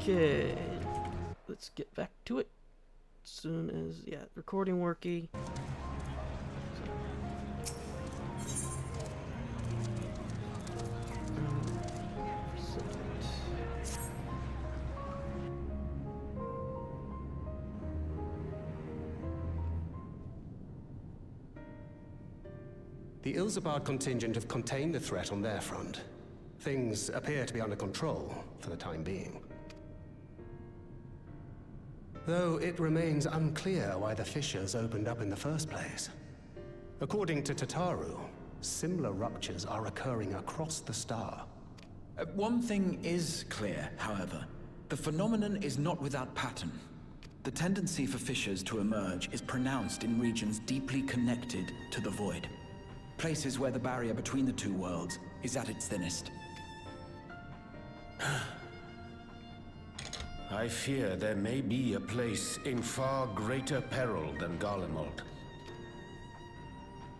Okay, let's get back to it as soon as, yeah, recording working. The Ilzabard contingent have contained the threat on their front. Things appear to be under control for the time being. Though it remains unclear why the fissures opened up in the first place. According to Tataru, similar ruptures are occurring across the star. One thing is clear, however. The phenomenon is not without pattern. The tendency for fissures to emerge is pronounced in regions deeply connected to the void. Places where the barrier between the two worlds is at its thinnest. I fear there may be a place in far greater peril than Garlemald.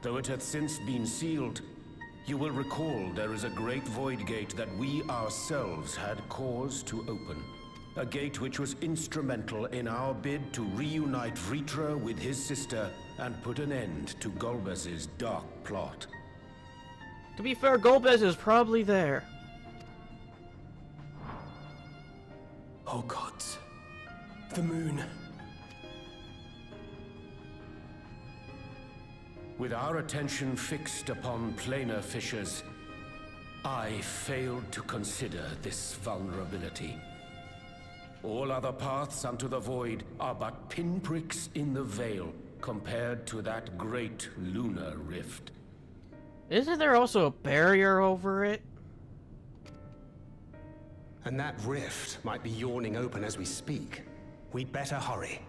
Though it hath since been sealed, you will recall there is a great void gate that we ourselves had cause to open. A gate which was instrumental in our bid to reunite Vritra with his sister and put an end to Golbez's dark plot. To be fair, Golbez is probably there. Oh gods. The moon. With our attention fixed upon planar fissures, I failed to consider this vulnerability. All other paths unto the void are but pinpricks in the veil compared to that great lunar rift. Isn't there also a barrier over it? And that rift might be yawning open as we speak. We'd better hurry.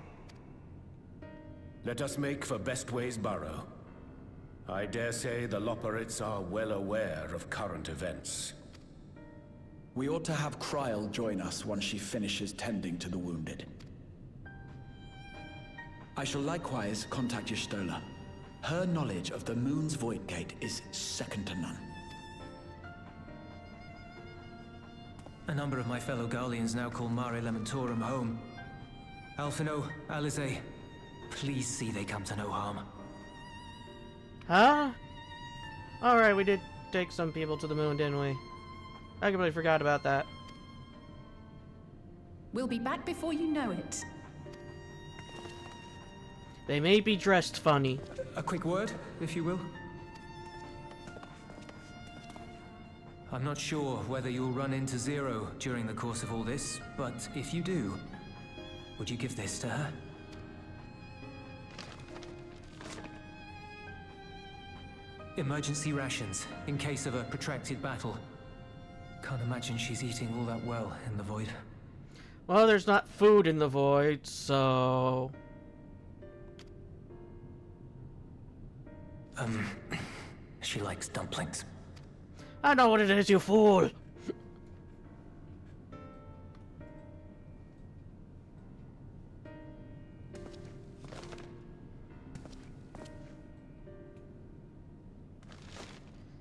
Let us make for Bestway's burrow. I dare say the Loporrits are well aware of current events. We ought to have Kryl join us once she finishes tending to the wounded. I shall likewise contact Y'shtola. Her knowledge of the moon's void gate is second to none. A number of my fellow Garleans now call Mare Lamentorum home. Alphino, Alize, please see they come to no harm. Huh? Alright, we did take some people to the moon, didn't we? I completely forgot about that. We'll be back before you know it. They may be dressed funny. A quick word, if you will. I'm not sure whether you'll run into Zero during the course of all this, but if you do, would you give this to her? Emergency rations, in case of a protracted battle. Can't imagine she's eating all that well in the void. Well, there's not food in the void, so... She likes dumplings. I know what it is, you fool!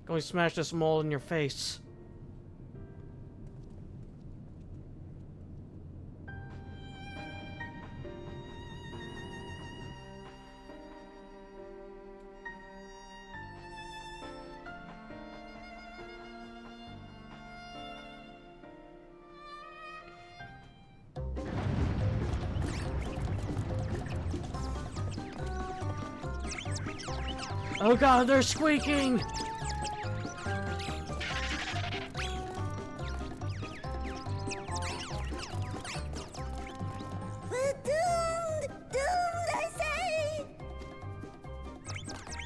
Going to smash this mole in your face. Oh god, they're squeaking! We're doomed! Doomed, I say!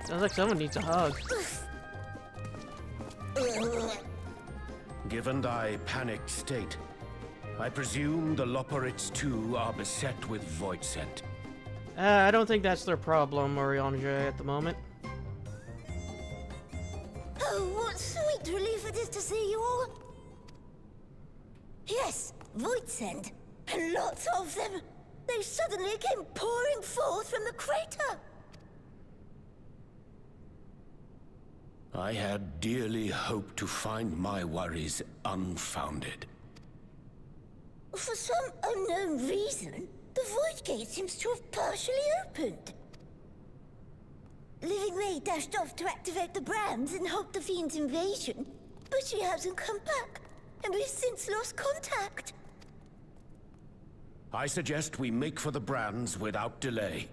Sounds like someone needs a hug. Given thy panicked state, I presume the Loporrits too are beset with void scent. I don't think that's their problem, Oriange, at the moment. Oh, what sweet relief it is to see you all! Yes, Voidsend, and lots of them! They suddenly came pouring forth from the crater! I had dearly hoped to find my worries unfounded. For some unknown reason, the Void Gate seems to have partially opened. Living Ray dashed off to activate the brands and halt the Fiend's invasion, but she hasn't come back, and we've since lost contact. I suggest we make for the brands without delay.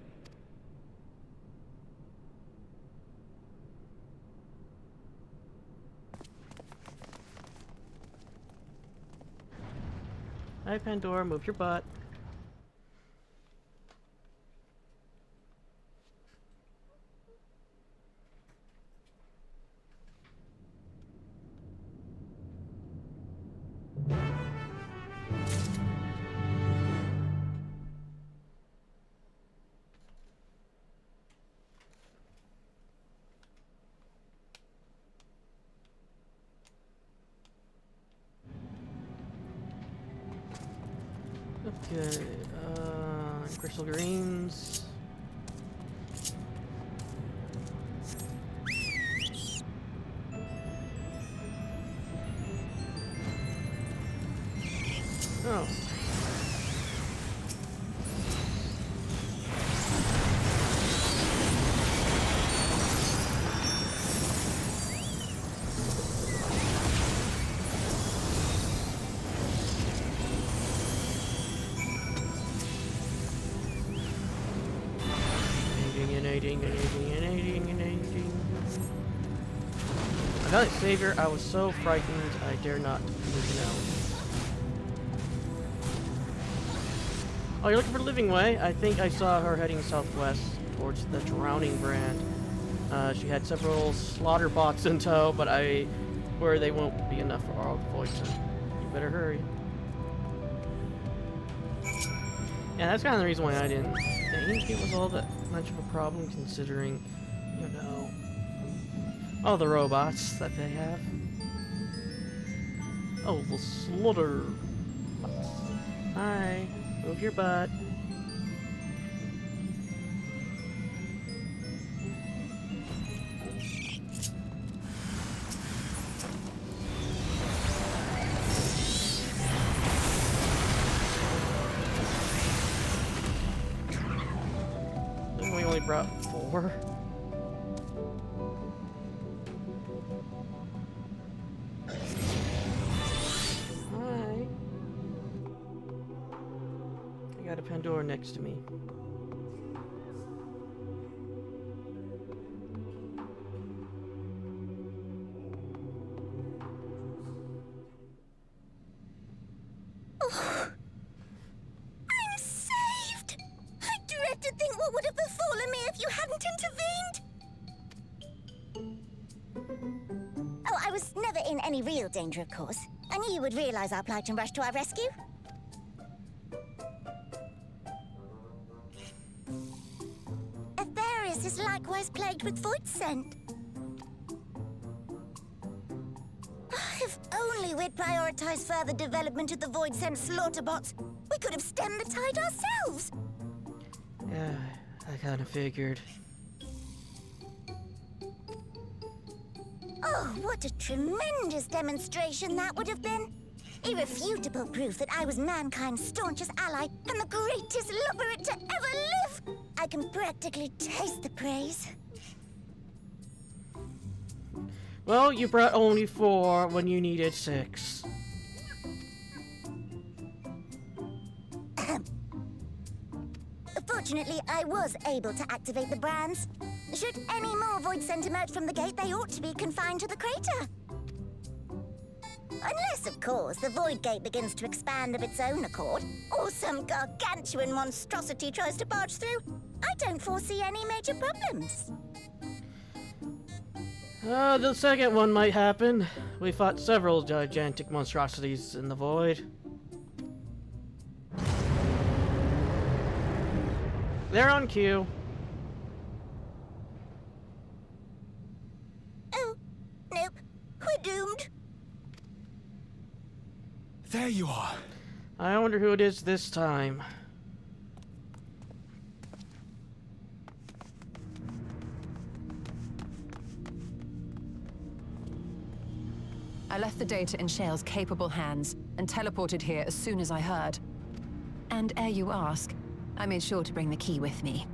Hi, Pandora, move your butt. Okay, crystal greens. Oh. I got it, Savior. I was so frightened, I dare not move now. Oh, you're looking for Living Way? I think I saw her heading southwest towards the Drowning Brand. She had several slaughter bots in tow, but where they won't be enough for our voices. You better hurry. Yeah, that's kind of the reason why I didn't think it was all that much of a problem, considering, you know, all the robots that they have. Oh, the slaughter bots. Hi, move your butt. We only brought 4. Hi. I got a Pandora next to me. I'm saved! I dread to think what would have befallen me if you hadn't intervened! Oh, I was never in any real danger, of course. I knew you would realize our plight and rush to our rescue. Aetherius is likewise plagued with void scent. If only we'd prioritized further development of the void scent slaughter bots, we could have stemmed the tide ourselves. Yeah, I kind of figured. Oh, what a tremendous demonstration that would have been! Irrefutable proof that I was mankind's staunchest ally and the greatest lubberite to ever live! I can practically taste the praise. Well, you brought only 4 when you needed 6. Fortunately, I was able to activate the brands. Should any more void scent emerge from the gate, they ought to be confined to the crater. Unless, of course, the void gate begins to expand of its own accord, or some gargantuan monstrosity tries to barge through. I don't foresee any major problems. The second one might happen. We fought several gigantic monstrosities in the void. They're on cue. Oh, nope. We're doomed. There you are. I wonder who it is this time. I left the data in Shale's capable hands and teleported here as soon as I heard. And ere you ask, I made sure to bring the key with me.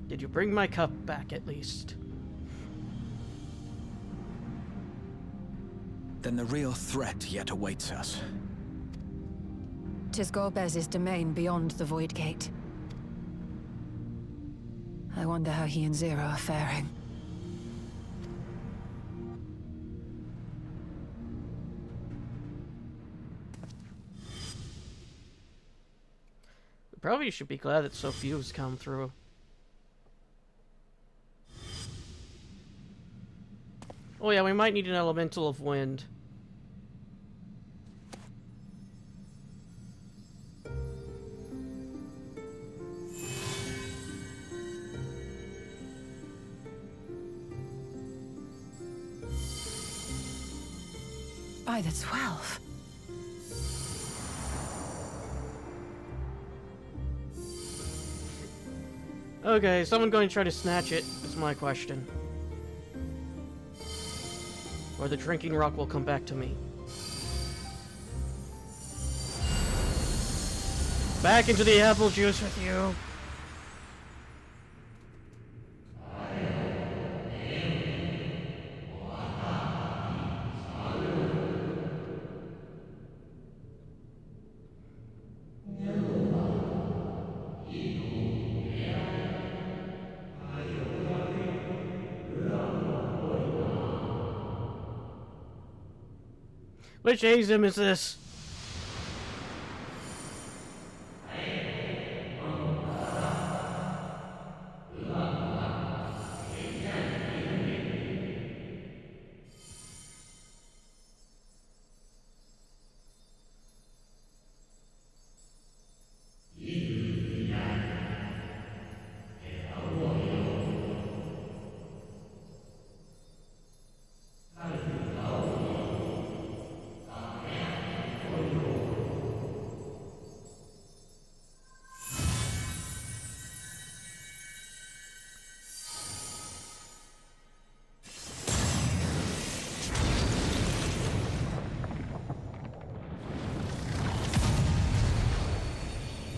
Did you bring my cup back at least? Then the real threat yet awaits us. 'Tis Golbez's domain beyond the Void Gate. I wonder how he and Zero are faring. We probably should be glad that so few's come through. Oh yeah, we might need an elemental of wind. By the 12. Okay, is someone going to try to snatch it? That's my question. Or the drinking rock will come back to me. Back into the apple juice with you. Which Azim is this?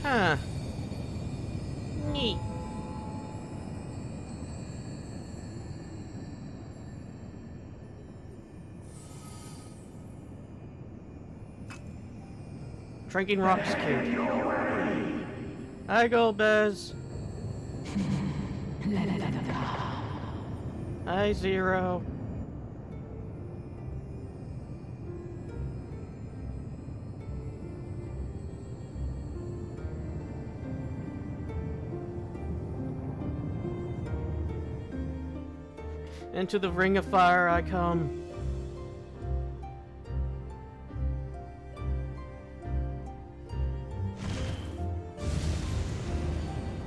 Huh. Neat. Drinking rocks cute. Hi, Golbez. Hi, Zero. Into the ring of fire I come.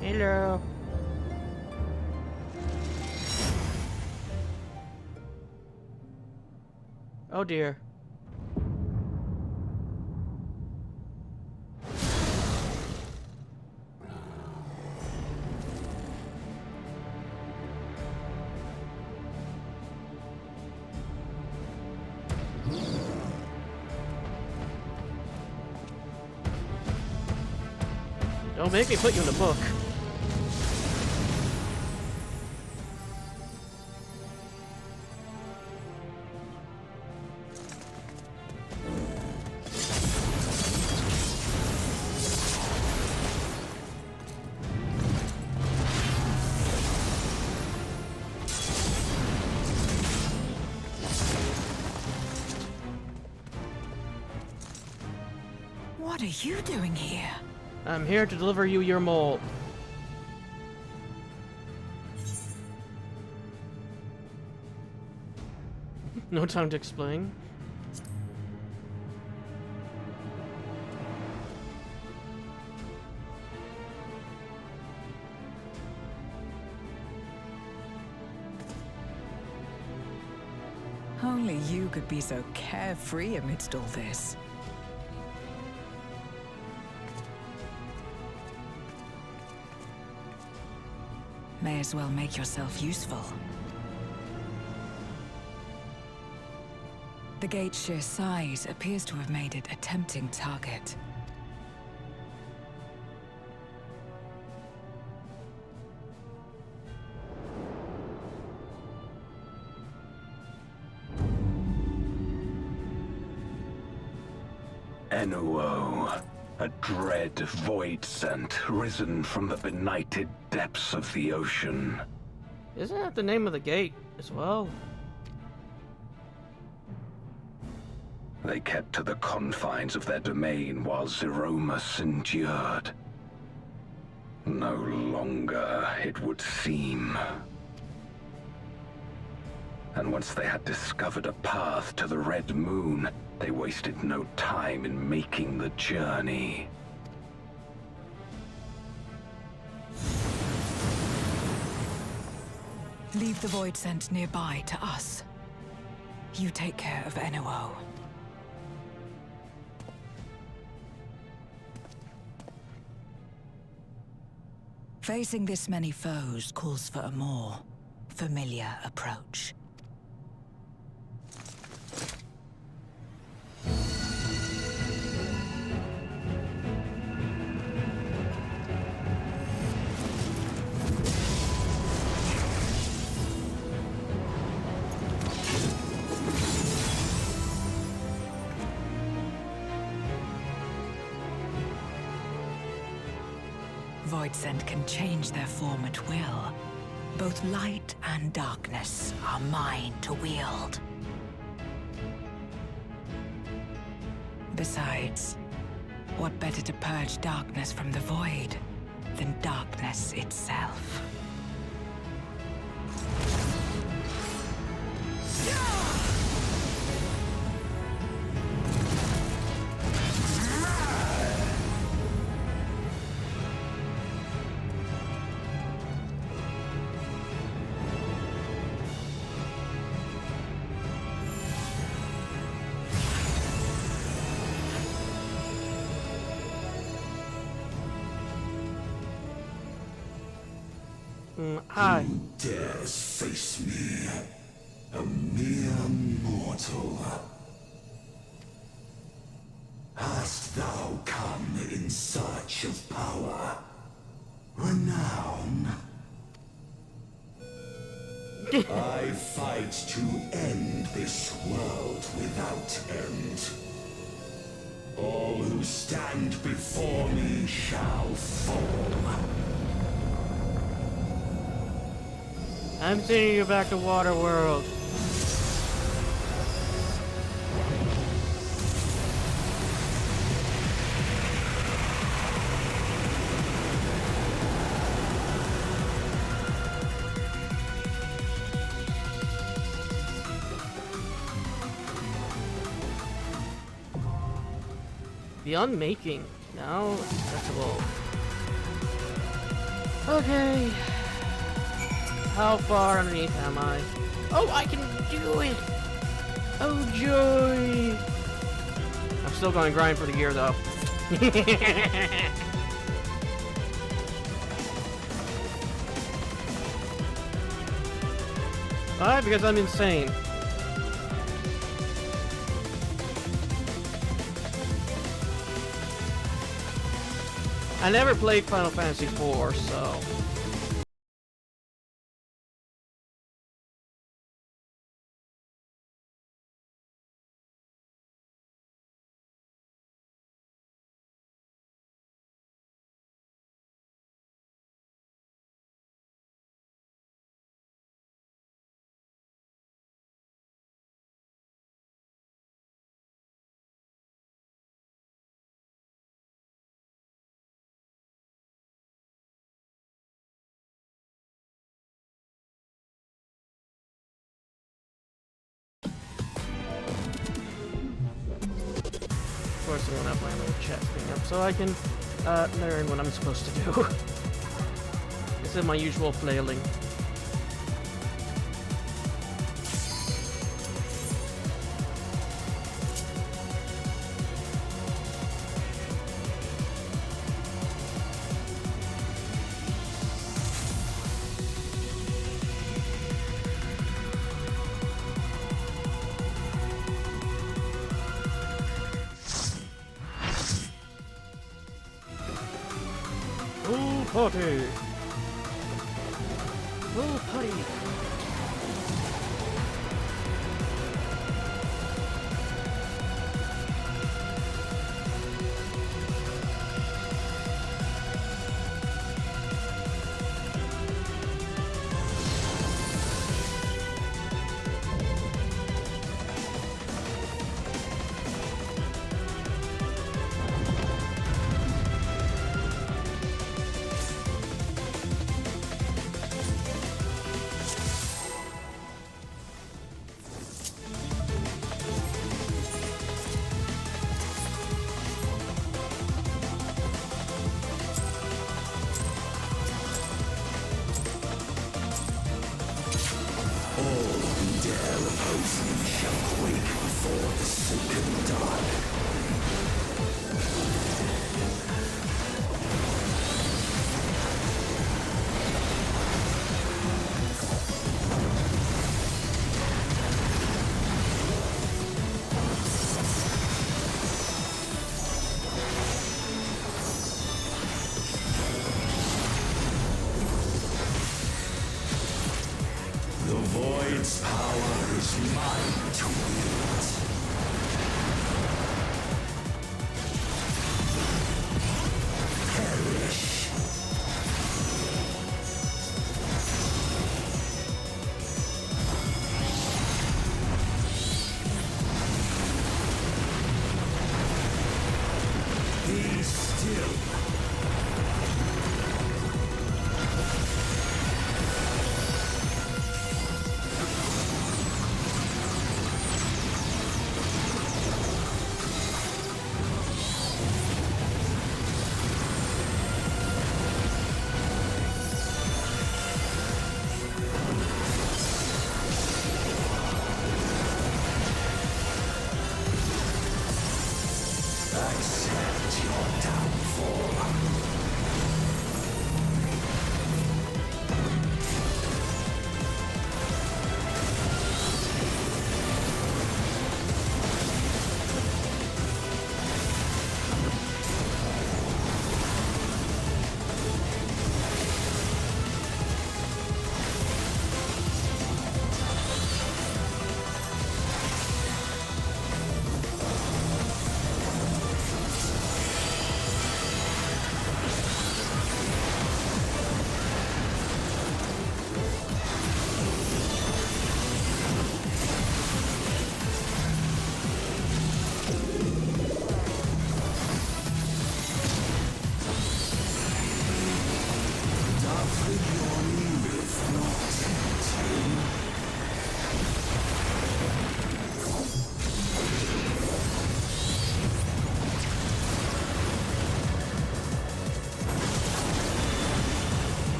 Hello. Oh dear. Don't make me put you in the book. What are you doing here? I'm here to deliver you your mole. No time to explain. Only you could be so carefree amidst all this. May as well make yourself useful. The gate's sheer size appears to have made it a tempting target. Enuo, a dread void scent risen from the benighted depths of the ocean. Isn't that the name of the gate as well? They kept to the confines of their domain while Zeromus endured. No longer, it would seem. And once they had discovered a path to the Red Moon, they wasted no time in making the journey. Leave the void scent nearby to us. You take care of Enuo. Facing this many foes calls for a more familiar approach. Void scent can change their form at will. Both light and darkness are mine to wield. Besides, what better to purge darkness from the void than darkness itself? Hi. Dares face me, a mere mortal. Hast thou come in search of power, renown? I fight to end this world without end. All who stand before me shall fall. I'm sending you back to Waterworld. The unmaking. Now accessible. Okay. How far underneath am I? Oh, I can do it! Oh, joy! I'm still going to grind for the gear, though. Why? Because I'm insane. I never played Final Fantasy IV, so... Of course, I want to have my little chat thing up so I can learn what I'm supposed to do. This is my usual flailing. party. Pool party. Its power is mine to wield. Perish. Be still. Accept your downfall.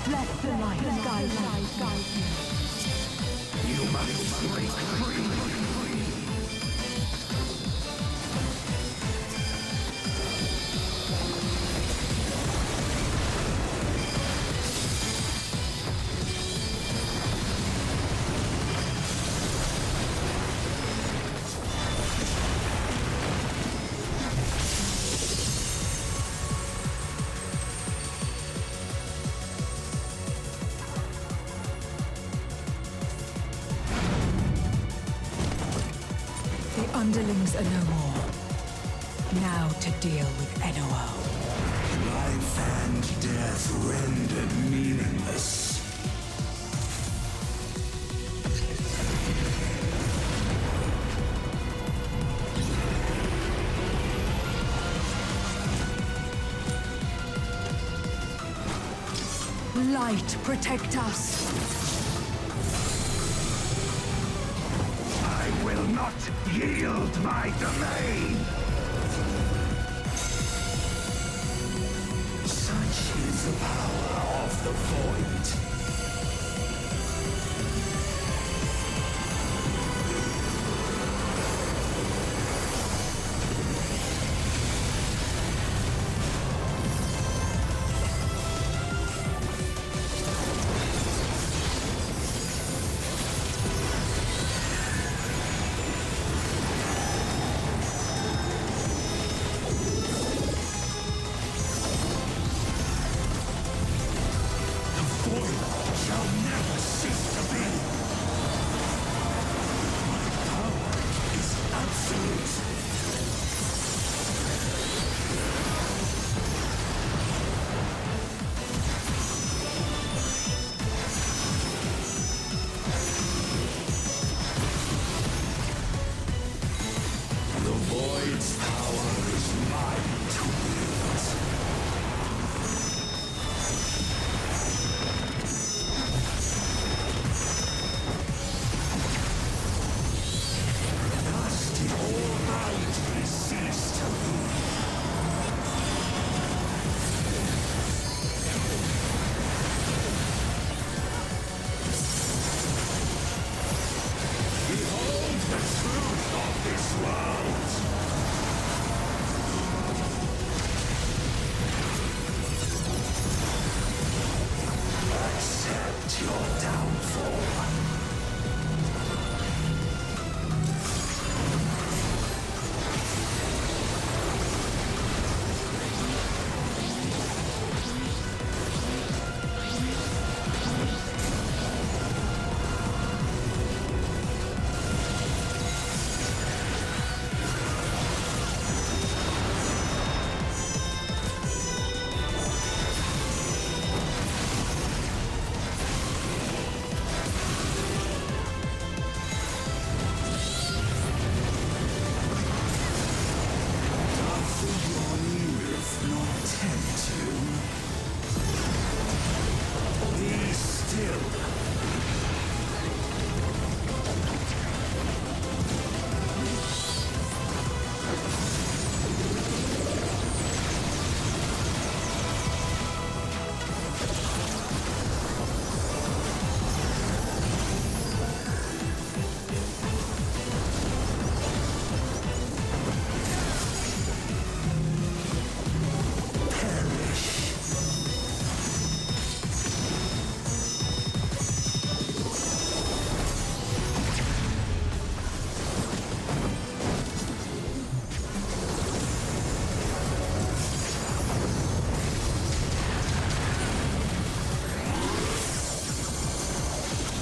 Let the light guide you. You must break free. Underlings are no more. Now to deal with NOO. Life and death rendered meaningless. Light, protect us. I will not yield my domain! Such is the power of the Void.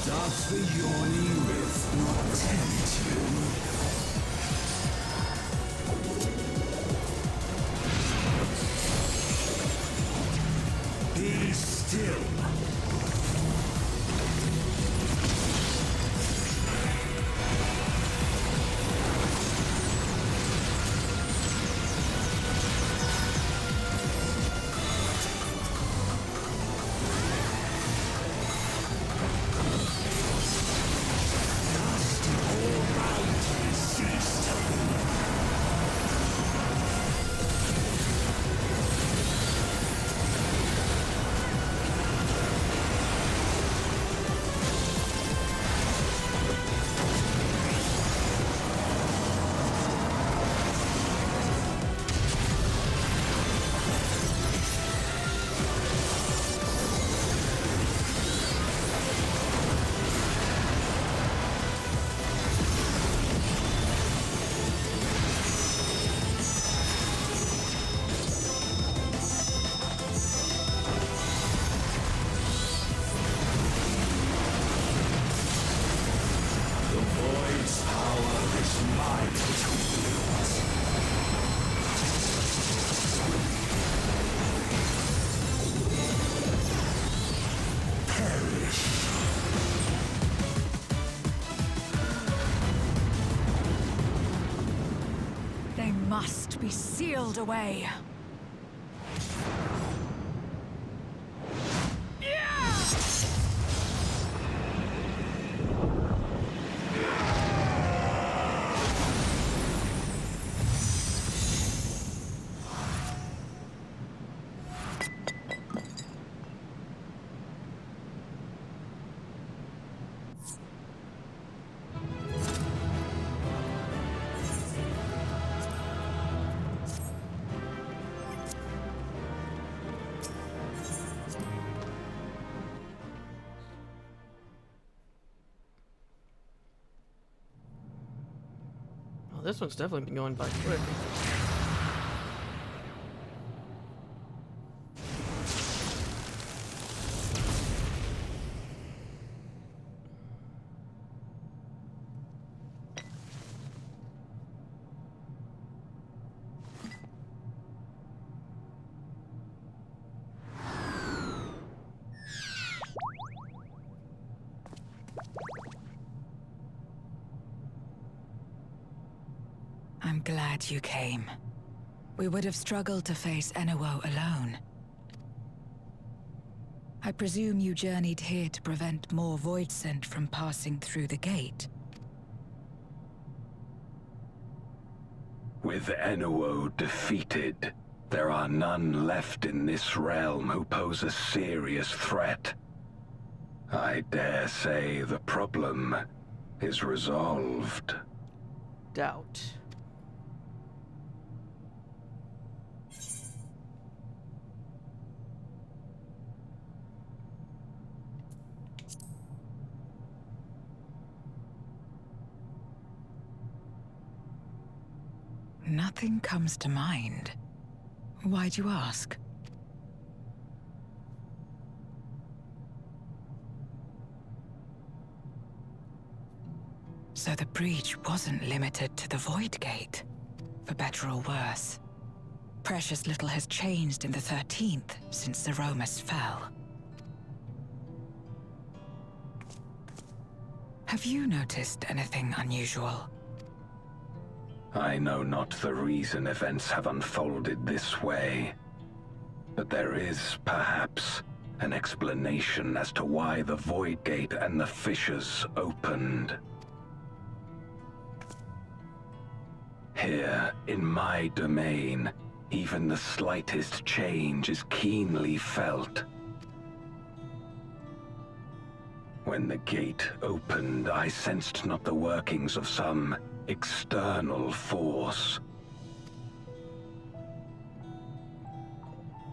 Doth the yawning rift not tempt you? Be still. Dusty mine to wield. Perish. They must be sealed away. Oh, this one's definitely been going by quick. I'm glad you came. We would have struggled to face Enuo alone. I presume you journeyed here to prevent more Void Scent from passing through the gate. With Enuo defeated, there are none left in this realm who pose a serious threat. I dare say the problem is resolved. Doubt. Nothing comes to mind. Why'd you ask? So the breach wasn't limited to the Void Gate, for better or worse. Precious little has changed in the 13th since Zeromus fell. Have you noticed anything unusual? I know not the reason events have unfolded this way, but there is, perhaps, an explanation as to why the Void Gate and the fissures opened. Here, in my domain, even the slightest change is keenly felt. When the gate opened, I sensed not the workings of some external force.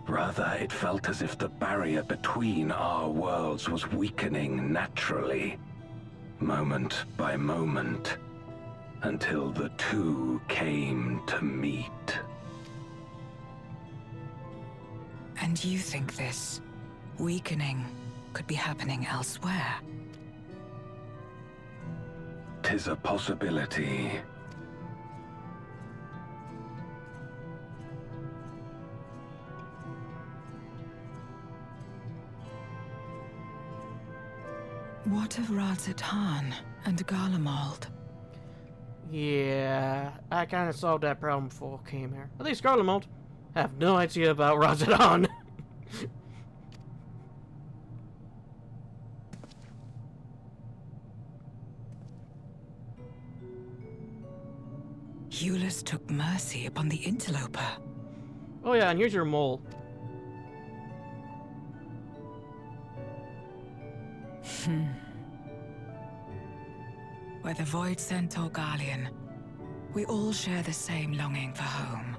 Rather, it felt as if the barrier between our worlds was weakening naturally, moment by moment, until the two came to meet. And you think this weakening could be happening elsewhere? 'Tis a possibility. What of Razatan and Garlemald? Yeah, I kind of solved that problem before I came here. At least Garlemald. I have no idea about Razatan. Eulus took mercy upon the interloper. Oh yeah, and here's your mole. Whether Void Scent or Garlean, we all share the same longing for home.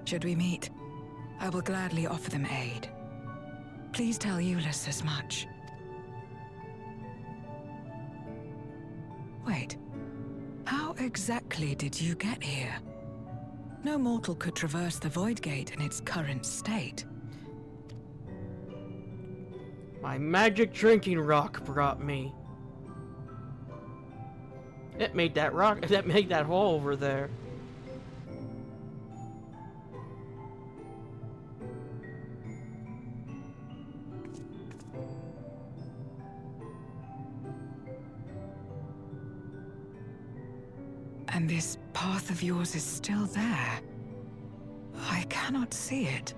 Should we meet, I will gladly offer them aid. Please tell Eulus as much. Wait, how exactly did you get here? No mortal could traverse the Void Gate in its current state. My magic drinking rock brought me. It made that rock. That made that hole over there. And this path of yours is still there. I cannot see it.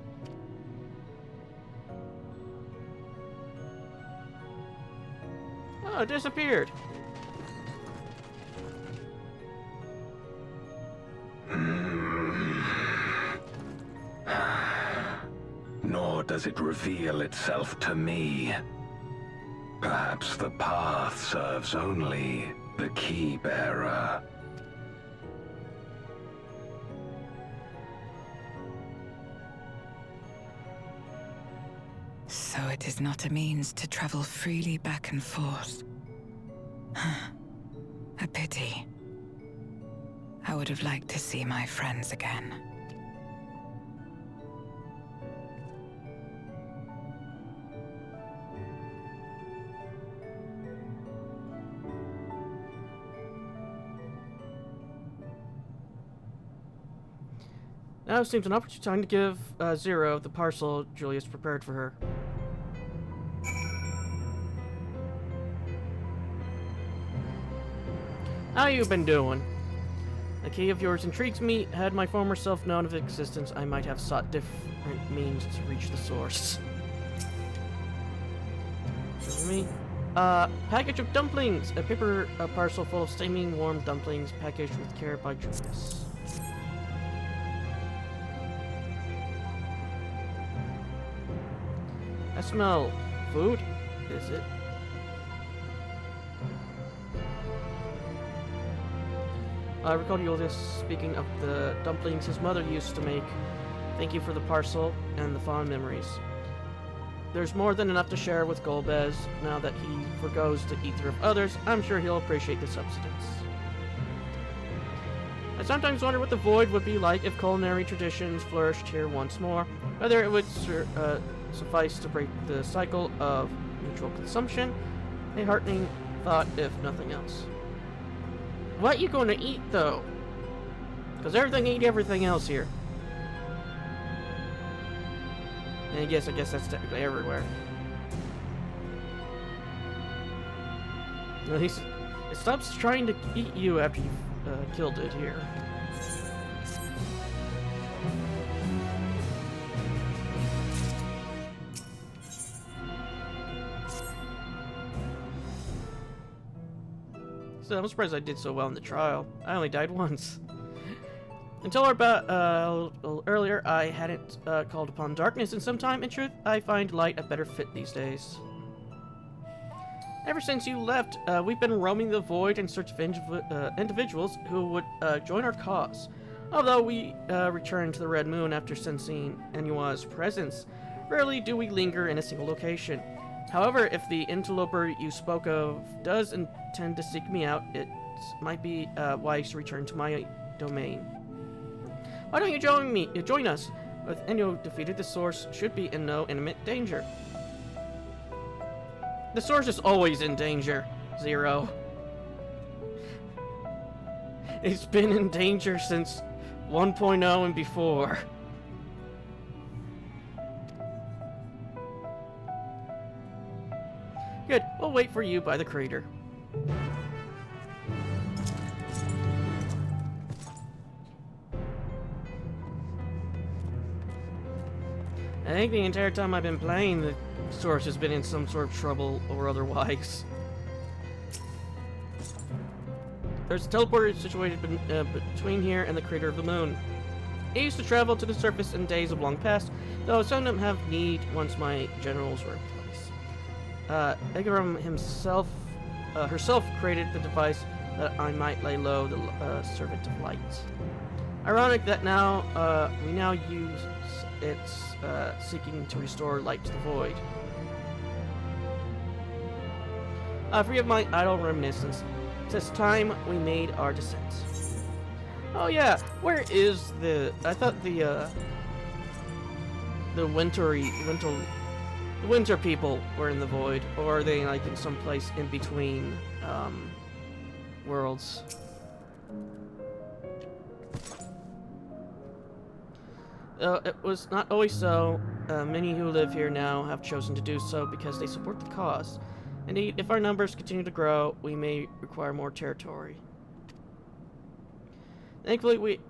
Oh, it disappeared. Nor does it reveal itself to me. Perhaps the path serves only the key bearer. So it is not a means to travel freely back and forth. A pity. I would have liked to see my friends again. Now seems an opportune time to give Zero the parcel Julius prepared for her. How you been doing? A key of yours intrigues me. Had my former self known of its existence, I might have sought different means to reach the source. For me, package of dumplings. A paper parcel full of steaming warm dumplings, packaged with care by Julius. I smell food. Is it? I recall Julius speaking of the dumplings his mother used to make. Thank you for the parcel and the fond memories. There's more than enough to share with Golbez. Now that he forgoes to eat of others, I'm sure he'll appreciate the substance. I sometimes wonder what the Void would be like if culinary traditions flourished here once more. Whether it would suffice to break the cycle of mutual consumption. A heartening thought, if nothing else. What you gonna eat, though? Because everything ate everything else here. And I guess that's technically everywhere. At least it stops trying to eat you after you've killed it here. So I'm surprised I did so well in the trial. I only died once. Until about earlier, I hadn't called upon darkness in some time. In truth, I find light a better fit these days. Ever since you left, we've been roaming the void in search of individuals who would join our cause. Although we return to the Red Moon after sensing Enua's presence, rarely do we linger in a single location. However, if the interloper you spoke of does intend to seek me out, it might be wise to return to my domain. Why don't you join us? With Enyo defeated, the Source should be in no imminent danger. The Source is always in danger, Zero. It's been in danger since 1.0 and before. Good, we'll wait for you by the crater. I think the entire time I've been playing, the Source has been in some sort of trouble or otherwise. There's a teleporter situated between here and the crater of the moon. I used to travel to the surface in days of long past, though I seldom have need once my generals were in place. Igaram herself created the device that I might lay low the Servant of Light. Ironic that we now use its seeking to restore light to the void. Free of my idle reminiscence, it's time we made our descent. Oh yeah, where is the? I thought the winter people were in the void, or are they like in some place in between worlds. It was not always so. Many who live here now have chosen to do so because they support the cause. Indeed, if our numbers continue to grow, we may require more territory. Thankfully, we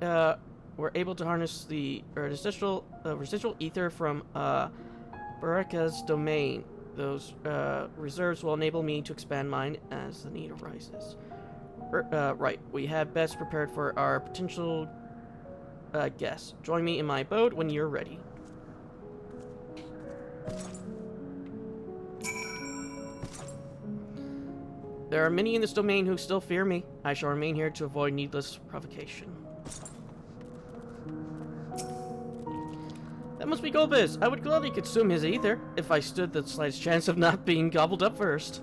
were able to harness the residual ether from Baraka's domain. Those reserves will enable me to expand mine as the need arises. Right, we have best prepared for our potential guests. Join me in my abode when you're ready. There are many in this domain who still fear me. I shall remain here to avoid needless provocation. That must be Golbez. I would gladly consume his ether if I stood the slightest chance of not being gobbled up first.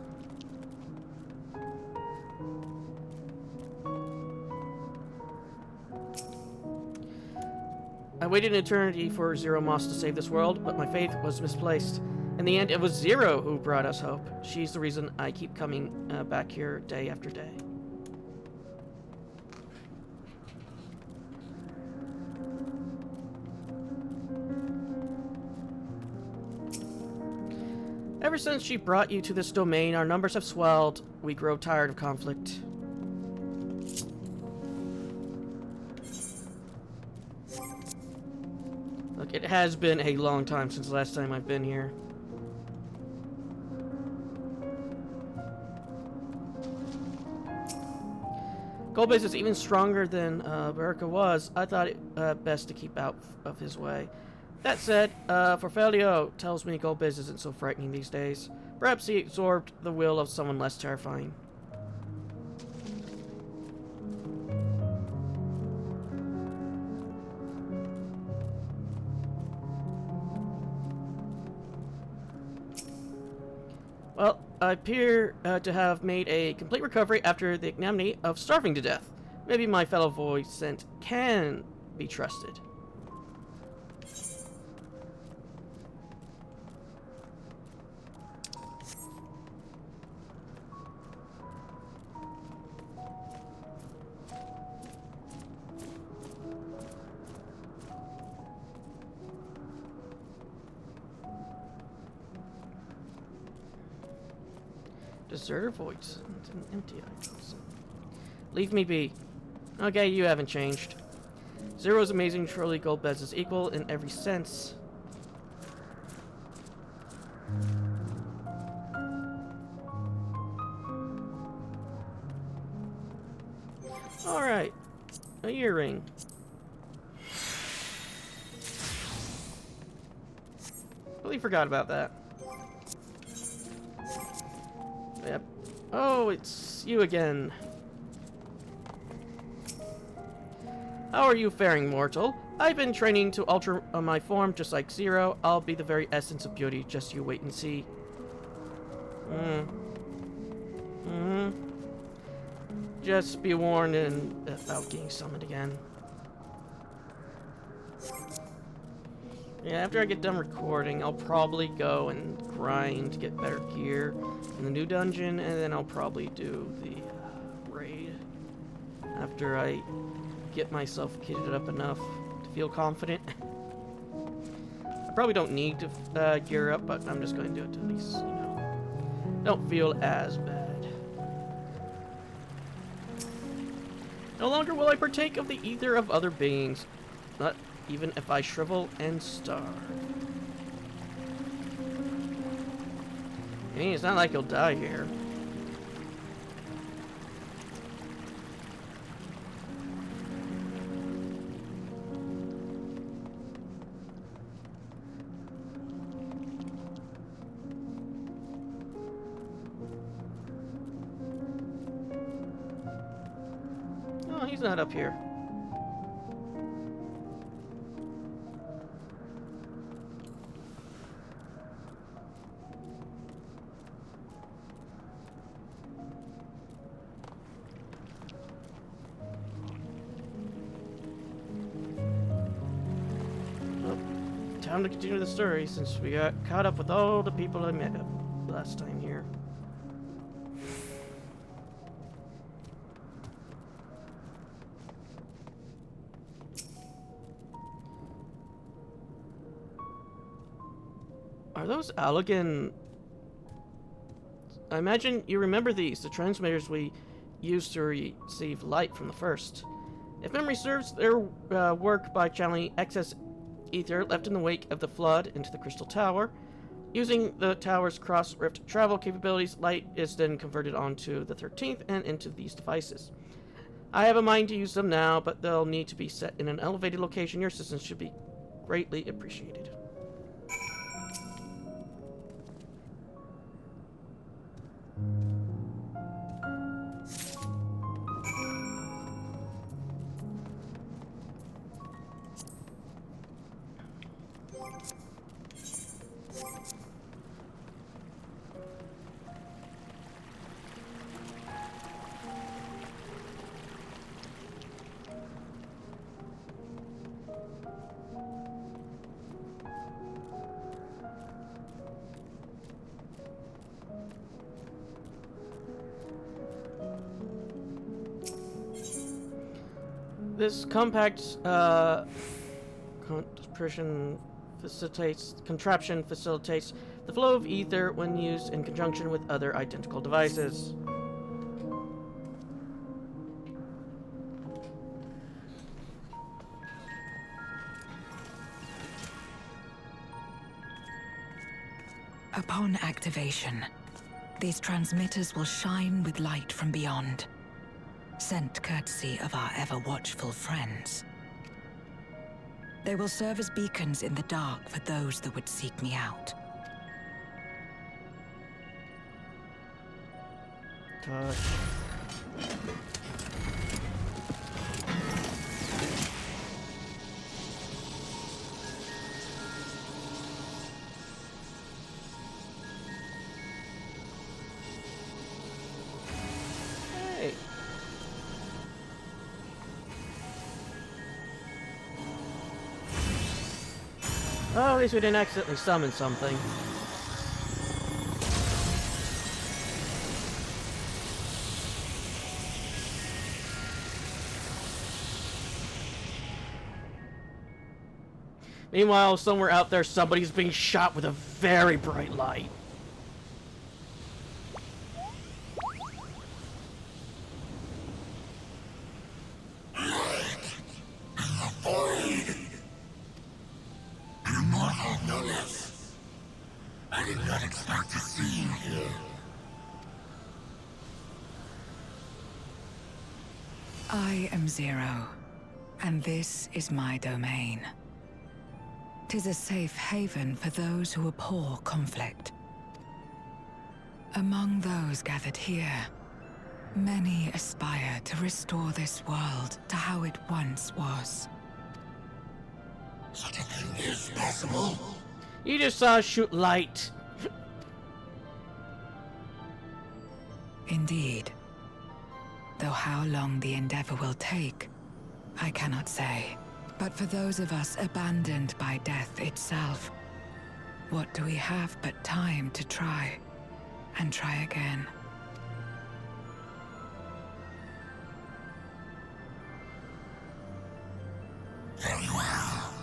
I waited an eternity for Zero Moss to save this world, but my faith was misplaced. In the end, it was Zero who brought us hope. She's the reason I keep coming back here day after day. Ever since she brought you to this domain, our numbers have swelled. We grow tired of conflict. Look, it has been a long time since the last time I've been here. Golbez is even stronger than Baraka was. I thought it best to keep out of his way. That said, Forfelio tells me Golbez isn't so frightening these days. Perhaps he absorbed the will of someone less terrifying. Well, I appear to have made a complete recovery after the ignominy of starving to death. Maybe my fellow voice sent can be trusted. Deserter voids. It's an empty icons. Leave me be. Okay, you haven't changed. Zero's amazing, truly Golbez is equal in every sense. Alright. A earring. Really forgot about that. Yep. Oh, it's you again. How are you faring, mortal? I've been training to alter my form just like Zero. I'll be the very essence of beauty. Just you wait and see. Just be warned about getting summoned again. Yeah, after I get done recording, I'll probably go and grind to get better gear in the new dungeon, and then I'll probably do the raid after I get myself kitted up enough to feel confident. I probably don't need to gear up, but I'm just going to do it to at least, you know, don't feel as bad. No longer will I partake of the ether of other beings, not even if I shrivel and starve. I mean, it's not like he'll die here. Oh, he's not up here. Time to continue the story since we got caught up with all the people I met up last time here. Are those Allegan? I imagine you remember these, the transmitters we used to receive light from the first. If memory serves, their work by channeling excess ether left in the wake of the flood into the Crystal Tower. Using the tower's cross-rift travel capabilities, light is then converted onto the 13th and into these devices. I have a mind to use them now, but they'll need to be set in an elevated location. Your assistance should be greatly appreciated. This compact contraption facilitates the flow of ether when used in conjunction with other identical devices. Upon activation, these transmitters will shine with light from beyond, sent courtesy of our ever-watchful friends. They will serve as beacons in the dark for those that would seek me out. Touch. Hey. Oh, at least we didn't accidentally summon something. Meanwhile, somewhere out there, somebody's being shot with a very bright light. I did not expect to see you here. I am Zero, and this is my domain. 'Tis a safe haven for those who abhor conflict. Among those gathered here, many aspire to restore this world to how it once was. Such a thing is possible. You just saw us shoot light. Indeed. Though how long the endeavor will take, I cannot say. But for those of us abandoned by death itself, what do we have but time to try, and try again? Very well.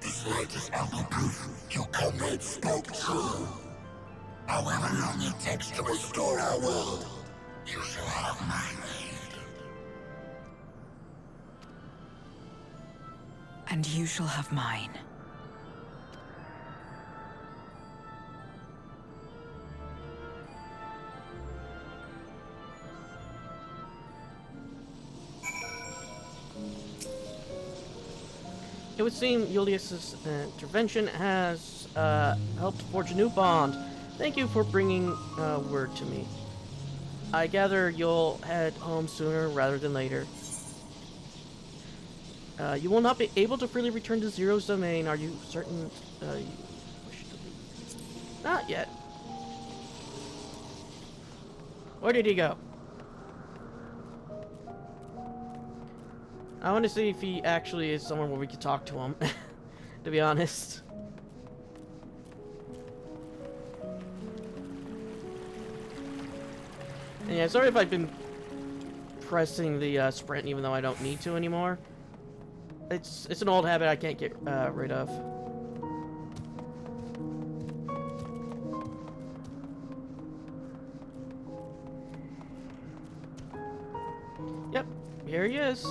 This light is ample proof your comrades spoke true. However long it takes to restore our world, you shall have my aid. And you shall have mine. It would seem Julius's intervention has helped forge a new bond. Thank you for bringing word to me. I gather you'll head home sooner rather than later. You will not be able to freely return to Zero's domain. Are you certain you wish to leave? Not yet. Where did he go? I want to see if he actually is somewhere where we could talk to him, to be honest. And yeah, sorry if I've been pressing the sprint even though I don't need to anymore. It's an old habit I can't get rid of. Yep, here he is.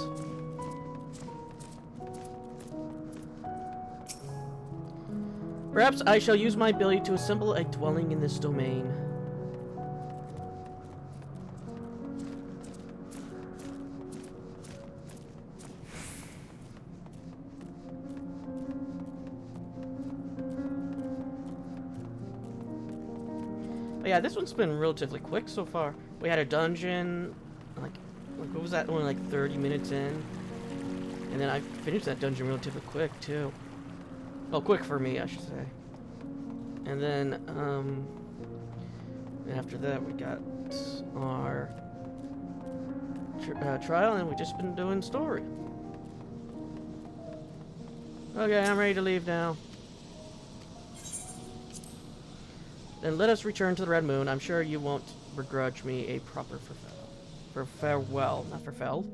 Perhaps I shall use my ability to assemble a dwelling in this domain. But yeah, this one's been relatively quick so far. We had a dungeon, like what was that? Only like 30 minutes in, and then I finished that dungeon relatively quick too. Well, quick for me, I should say. And then after that we got our trial, and we've just been doing story. Okay, I'm ready to leave now. Then let us return to the Red Moon. I'm sure you won't begrudge me a proper farewell, not farewell.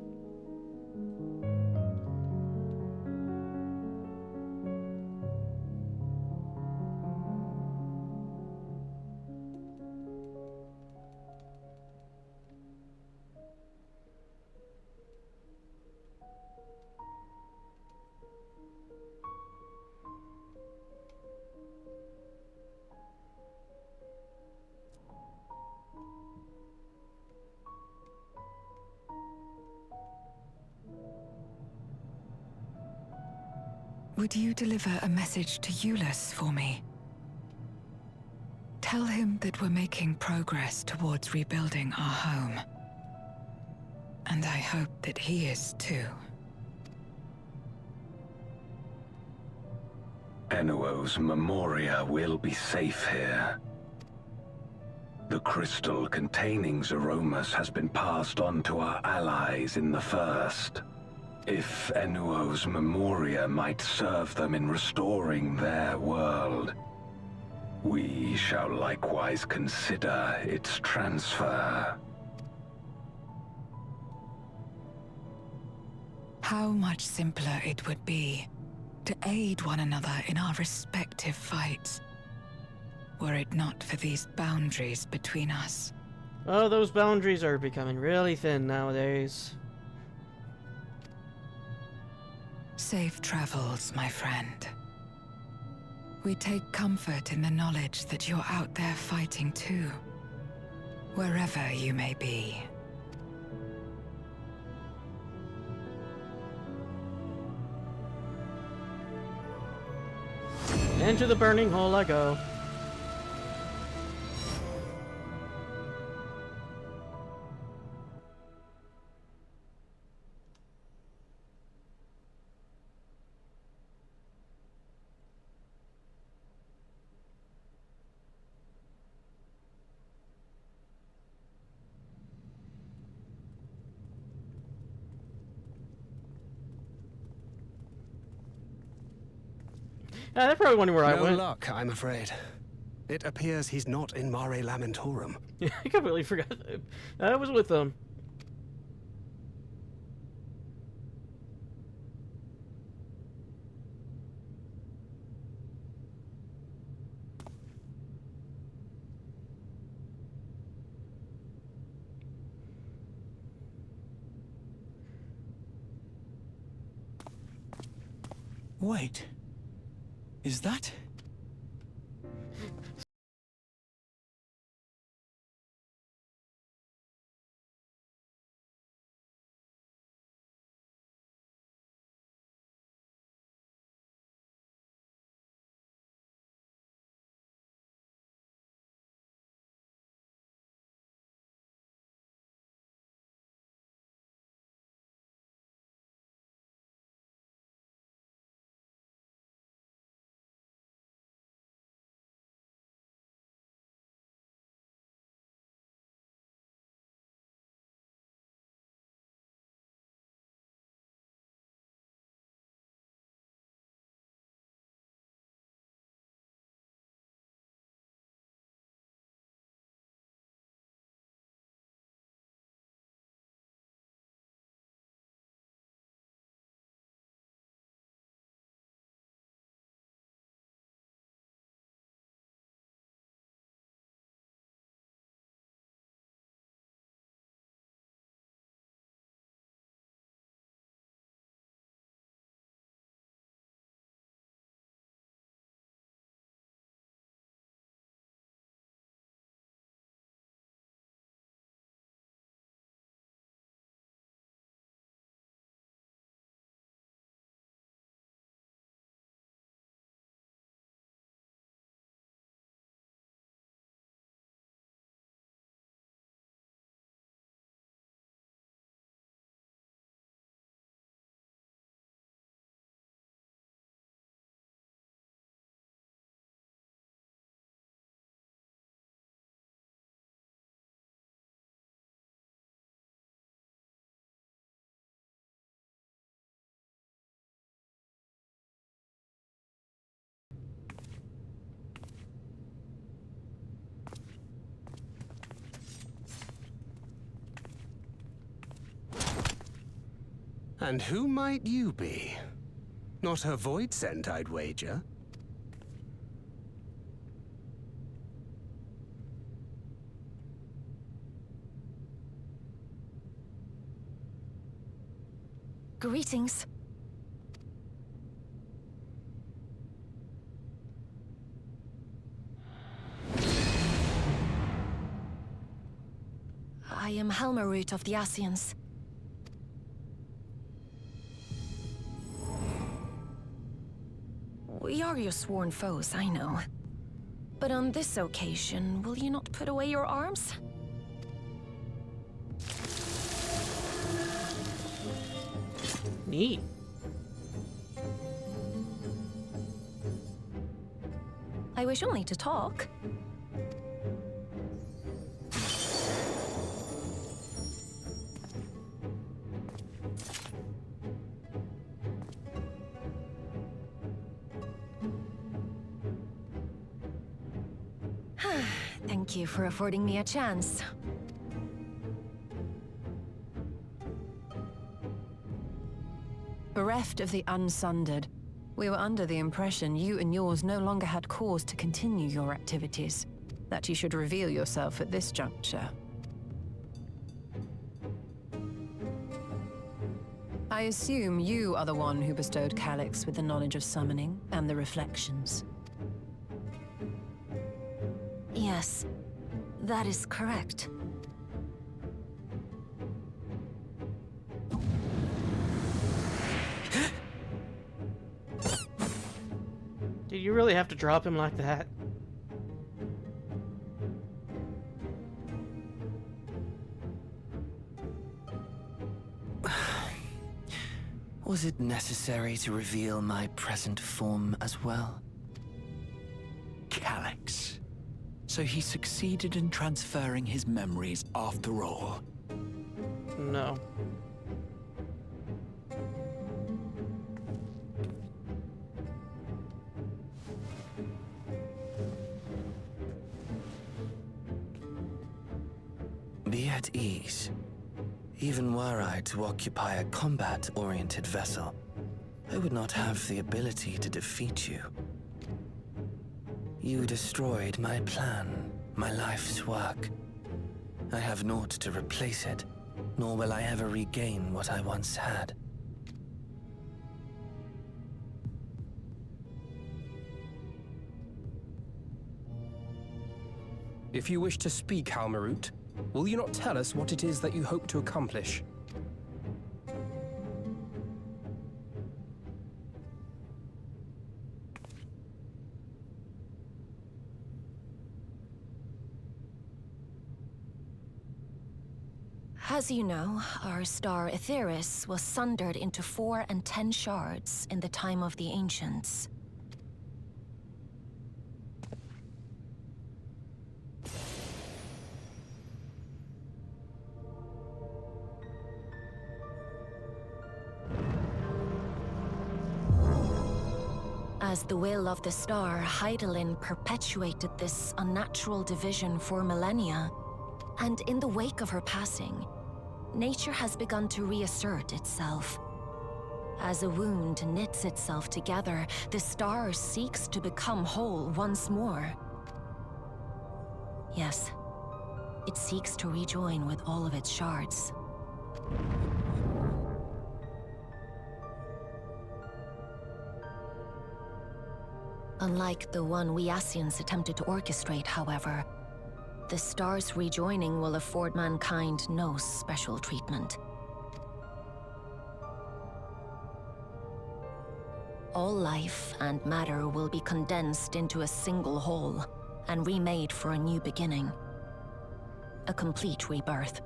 Would you deliver a message to Euless for me? Tell him that we're making progress towards rebuilding our home. And I hope that he is too. Enuo's Memoria will be safe here. The crystal containing Zeromus has been passed on to our allies in the First. If Enuo's Memoria might serve them in restoring their world, we shall likewise consider its transfer. How much simpler it would be to aid one another in our respective fights, were it not for these boundaries between us. Oh, those boundaries are becoming really thin nowadays. Safe travels, my friend. We take comfort in the knowledge that you're out there fighting too, wherever you may be. Into the burning hole I go. They're probably wondering where I No went. luck, I'm afraid. It appears he's not in Mare Lamentorum. Yeah, I completely forgot that. I was with them. Wait. Is that... And who might you be? Not her void scent, I'd wager. Greetings. I am Helmarut of the Asians. We are your sworn foes, I know. But on this occasion, will you not put away your arms? Neat. I wish only to talk. Thank you for affording me a chance. Bereft of the Unsundered, we were under the impression you and yours no longer had cause to continue your activities, that you should reveal yourself at this juncture. I assume you are the one who bestowed Calyx with the knowledge of summoning and the reflections. Yes, that is correct. Did you really have to drop him like that? Was it necessary to reveal my present form as well? Calyx. So he succeeded in transferring his memories after all. No. Be at ease. Even were I to occupy a combat-oriented vessel, I would not have the ability to defeat you. You destroyed my plan, my life's work. I have naught to replace it, nor will I ever regain what I once had. If you wish to speak, Helmarut, will you not tell us what it is that you hope to accomplish? As you know, our star Aetheris was sundered into 4 and 10 shards in the time of the Ancients. As the will of the star, Hydaelyn perpetuated this unnatural division for millennia, and in the wake of her passing, nature has begun to reassert itself. As a wound knits itself together, the star seeks to become whole once more. Yes, it seeks to rejoin with all of its shards. Unlike the one we Asians attempted to orchestrate, however, the star's rejoining will afford mankind no special treatment. All life and matter will be condensed into a single whole and remade for a new beginning. A complete rebirth.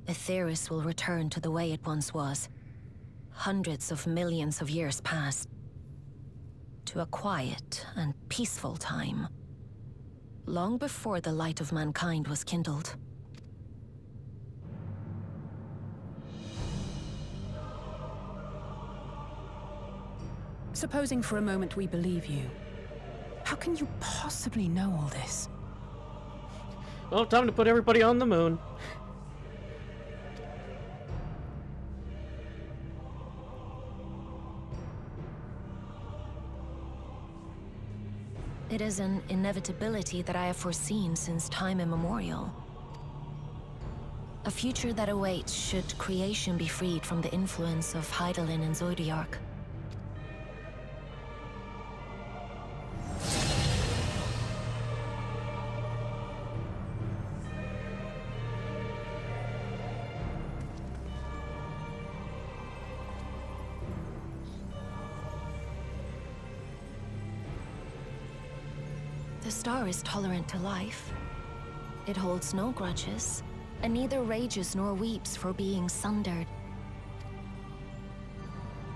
Aetheris will return to the way it once was. Hundreds of millions of years past. To a quiet and peaceful time. Long before the light of mankind was kindled. Supposing for a moment we believe you. How can you possibly know all this? Well, time to put everybody on the moon. It is an inevitability that I have foreseen since time immemorial. A future that awaits should creation be freed from the influence of Hydaelyn and Zodiark. The star is tolerant to life. It holds no grudges, and neither rages nor weeps for being sundered.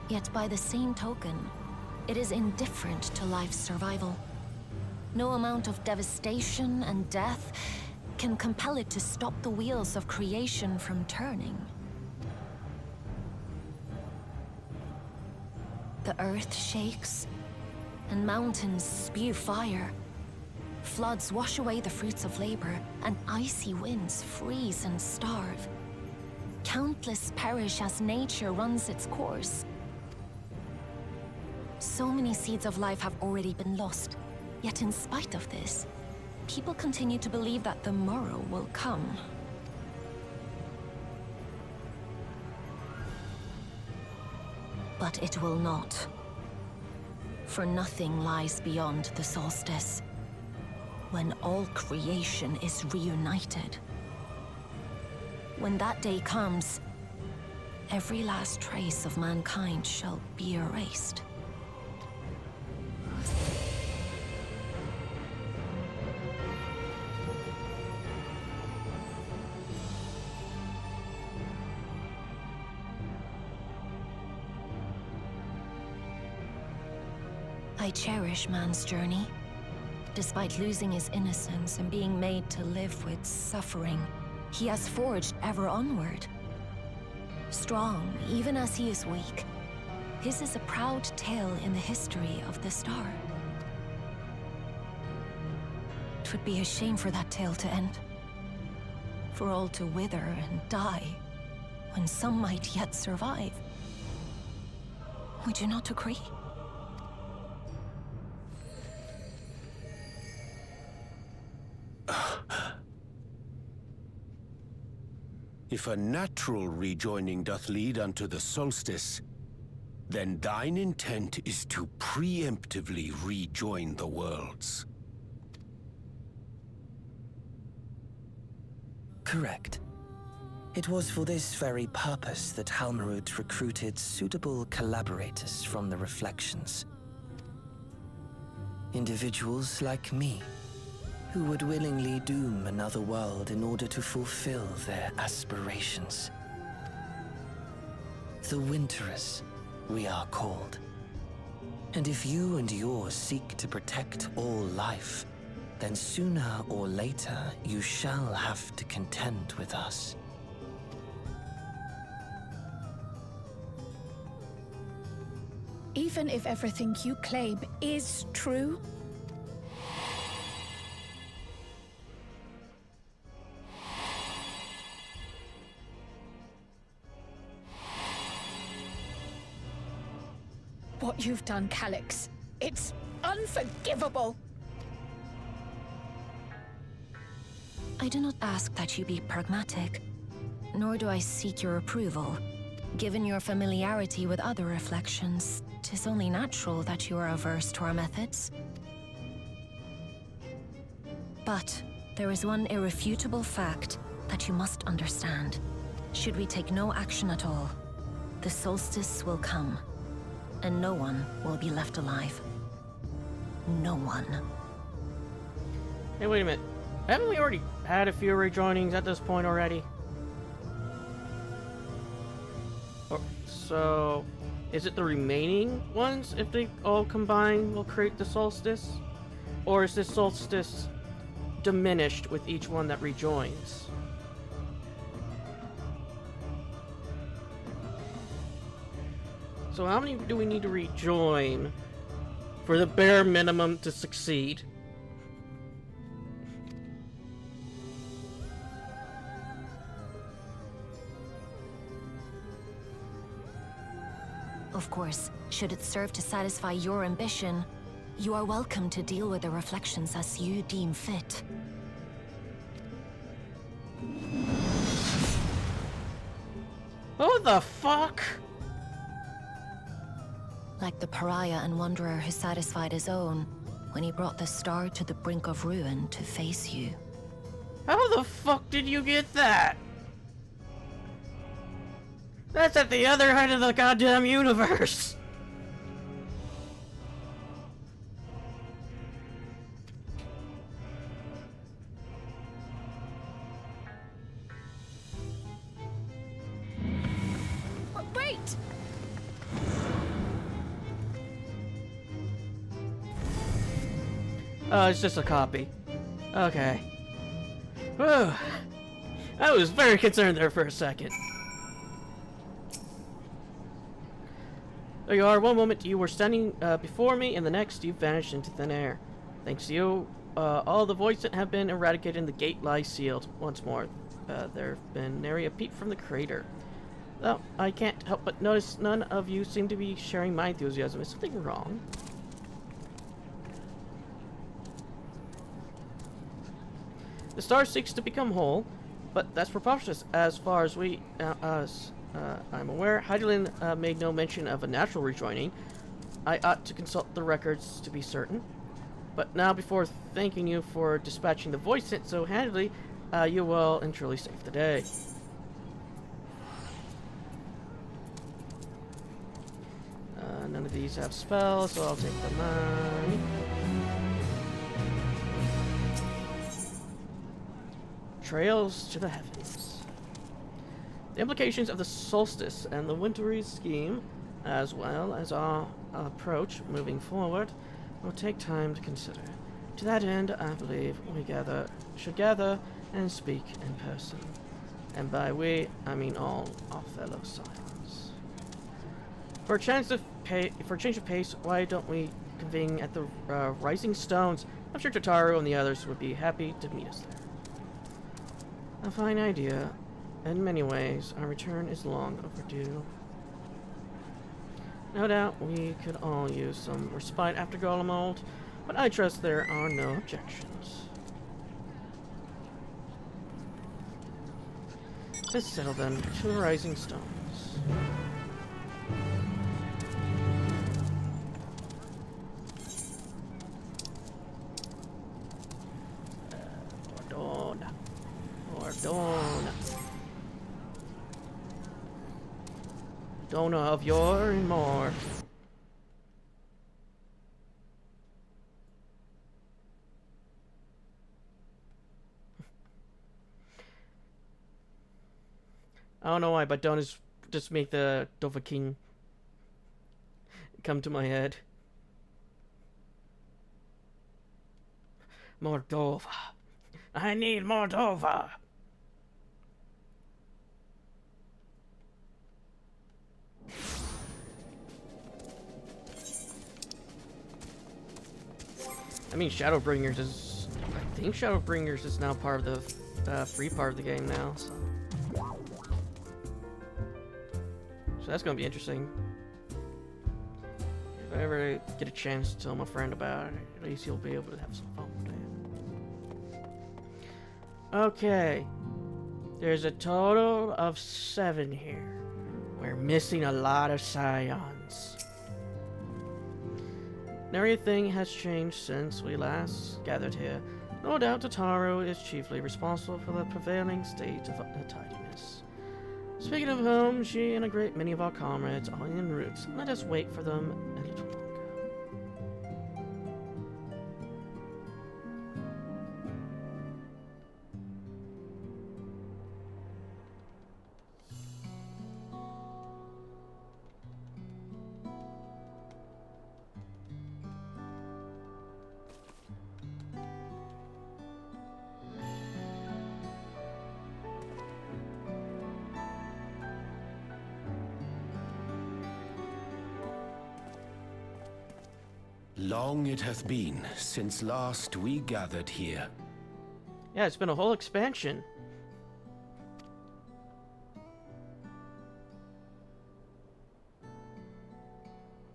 Yet by the same token, it is indifferent to life's survival. No amount of devastation and death can compel it to stop the wheels of creation from turning. The earth shakes, and mountains spew fire. Floods wash away the fruits of labor, and icy winds freeze and starve. Countless perish as nature runs its course. So many seeds of life have already been lost. Yet in spite of this, people continue to believe that the morrow will come. But it will not. For nothing lies beyond the solstice, when all creation is reunited. When that day comes, every last trace of mankind shall be erased. I cherish man's journey. Despite losing his innocence and being made to live with suffering, he has forged ever onward. Strong, even as he is weak, his is a proud tale in the history of the star. It would be a shame for that tale to end. For all to wither and die, when some might yet survive. Would you not agree? If a natural rejoining doth lead unto the solstice, then thine intent is to preemptively rejoin the worlds. Correct. It was for this very purpose that Halmarut recruited suitable collaborators from the Reflections. Individuals like me, who would willingly doom another world in order to fulfill their aspirations. The Winterers, we are called. And if you and yours seek to protect all life, then sooner or later you shall have to contend with us. Even if everything you claim is true, what you've done, Calyx, it's unforgivable! I do not ask that you be pragmatic, nor do I seek your approval. Given your familiarity with other reflections, 'tis only natural that you are averse to our methods. But there is one irrefutable fact that you must understand. Should we take no action at all, the solstice will come, and no one will be left alive. No one. Hey, wait a minute. Haven't we already had a few rejoinings at this point already? So, is it the remaining ones, if they all combine, will create the solstice? Or is this solstice diminished with each one that rejoins? So how many do we need to rejoin for the bare minimum to succeed. Of course, should it serve to satisfy your ambition, you are welcome to deal with the reflections as you deem fit. Who the fuck? Like the pariah and wanderer who satisfied his own when he brought the star to the brink of ruin to face you. How the fuck did you get that? That's at the other end of the goddamn universe. Wait! Oh, it's just a copy. Okay. Whew. I was very concerned there for a second. There you are. One moment you were standing before me, and the next you vanished into thin air. Thanks to you, all the voids that have been eradicated and the gate lies sealed. Once more, there have been nary a peep from the crater. Though I can't help but notice none of you seem to be sharing my enthusiasm. Is something wrong? The star seeks to become whole, but that's preposterous. As far as I'm aware, Heidelin made no mention of a natural rejoining. I ought to consult the records to be certain. But now, before thanking you for dispatching the voice sent so handily, you well and truly saved the day. None of these have spells, so I'll take the money. Trails to the heavens. The implications of the solstice and the wintry scheme, as well as our approach moving forward, will take time to consider. To that end, I believe we should gather and speak in person. And by we, I mean all our fellow Scions. For a change of pace, why don't we convene at the Rising Stones? I'm sure Tataru and the others would be happy to meet us there. A fine idea. In many ways, our return is long overdue. No doubt we could all use some respite after Golemold, but I trust there are no objections. Let's settle then to the Rising Stones. Dona of yore and more. I don't know why, but Donas just make the Dovahkiin come to my head. Moldova. I need Moldova. I mean, Shadowbringers is... I think Shadowbringers is now part of the free part of the game now, so... So that's gonna be interesting. If I ever get a chance to tell my friend about it, at least he'll be able to have some fun with it. Okay. There's a total of 7 here. We're missing a lot of Scions. Everything has changed since we last gathered here. No doubt Tataru is chiefly responsible for the prevailing state of untidiness. Speaking of whom, she and a great many of our comrades are en route. Let us wait for them a little longer. Long it hath been since last we gathered here. Yeah, it's been a whole expansion.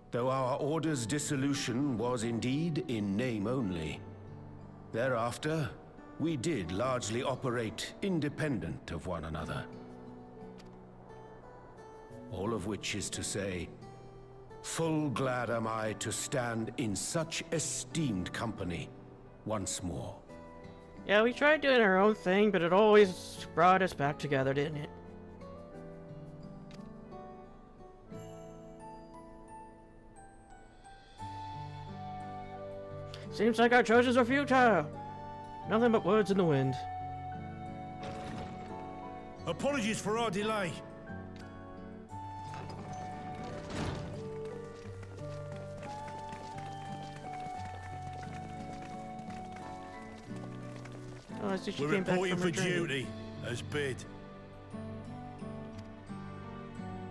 Though our order's dissolution was indeed in name only. Thereafter, we did largely operate independent of one another. All of which is to say, full glad am I to stand in such esteemed company once more. Yeah, we tried doing our own thing, but it always brought us back together, didn't it? Seems like our choices are futile. Nothing but words in the wind. Apologies for our delay. Oh, I see she We're came back reporting from her for journey. duty, as bid.